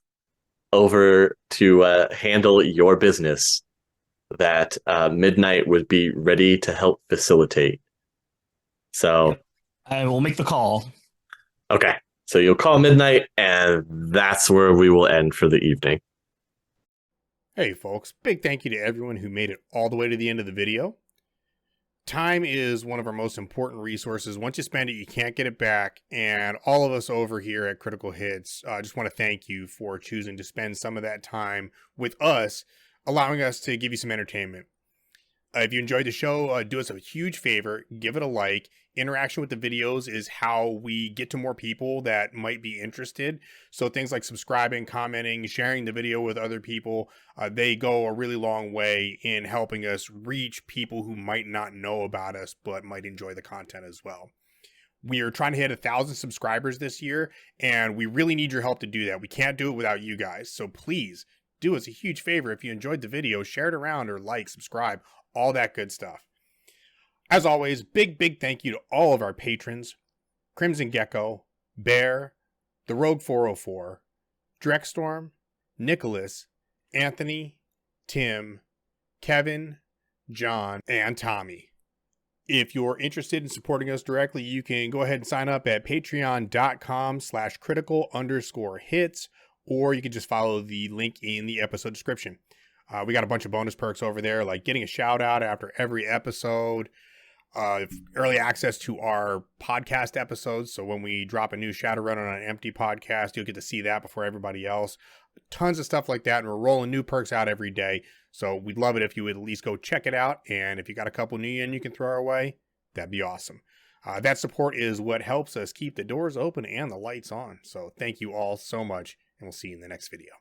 S1: over to handle your business that Midnight would be ready to help facilitate. So
S7: I will make the call.
S1: Okay. So you'll call Midnight, and that's where we will end for the evening.
S5: Hey folks, big thank you to everyone who made it all the way to the end of the video. Time is one of our most important resources. Once you spend it, you can't get it back. And all of us over here at Critical Hits just want to thank you for choosing to spend some of that time with us, allowing us to give you some entertainment. If you enjoyed the show, do us a huge favor, give it a like. Interaction with the videos is how we get to more people that might be interested. So things like subscribing, commenting, sharing the video with other people, they go a really long way in helping us reach people who might not know about us but might enjoy the content as well. We are trying to hit 1,000 subscribers this year, and we really need your help to do that. We can't do it without you guys. So please do us a huge favor. If you enjoyed the video, share it around or like, subscribe, all that good stuff. As always, big thank you to all of our patrons: Crimson Gecko, Bear, The Rogue 404, Drekstorm, Nicholas, Anthony, Tim, Kevin, John, and Tommy. If you're interested in supporting us directly, you can go ahead and sign up at patreon.com/critical_hits, or you can just follow the link in the episode description. We got a bunch of bonus perks over there, like getting a shout out after every episode, early access to our podcast episodes. So when we drop a new Shadowrun on an empty podcast, you'll get to see that before everybody else. Tons of stuff like that. And we're rolling new perks out every day. So we'd love it if you would at least go check it out. And if you got a couple new in you can throw our way, that'd be awesome. That support is what helps us keep the doors open and the lights on. So thank you all so much. And we'll see you in the next video.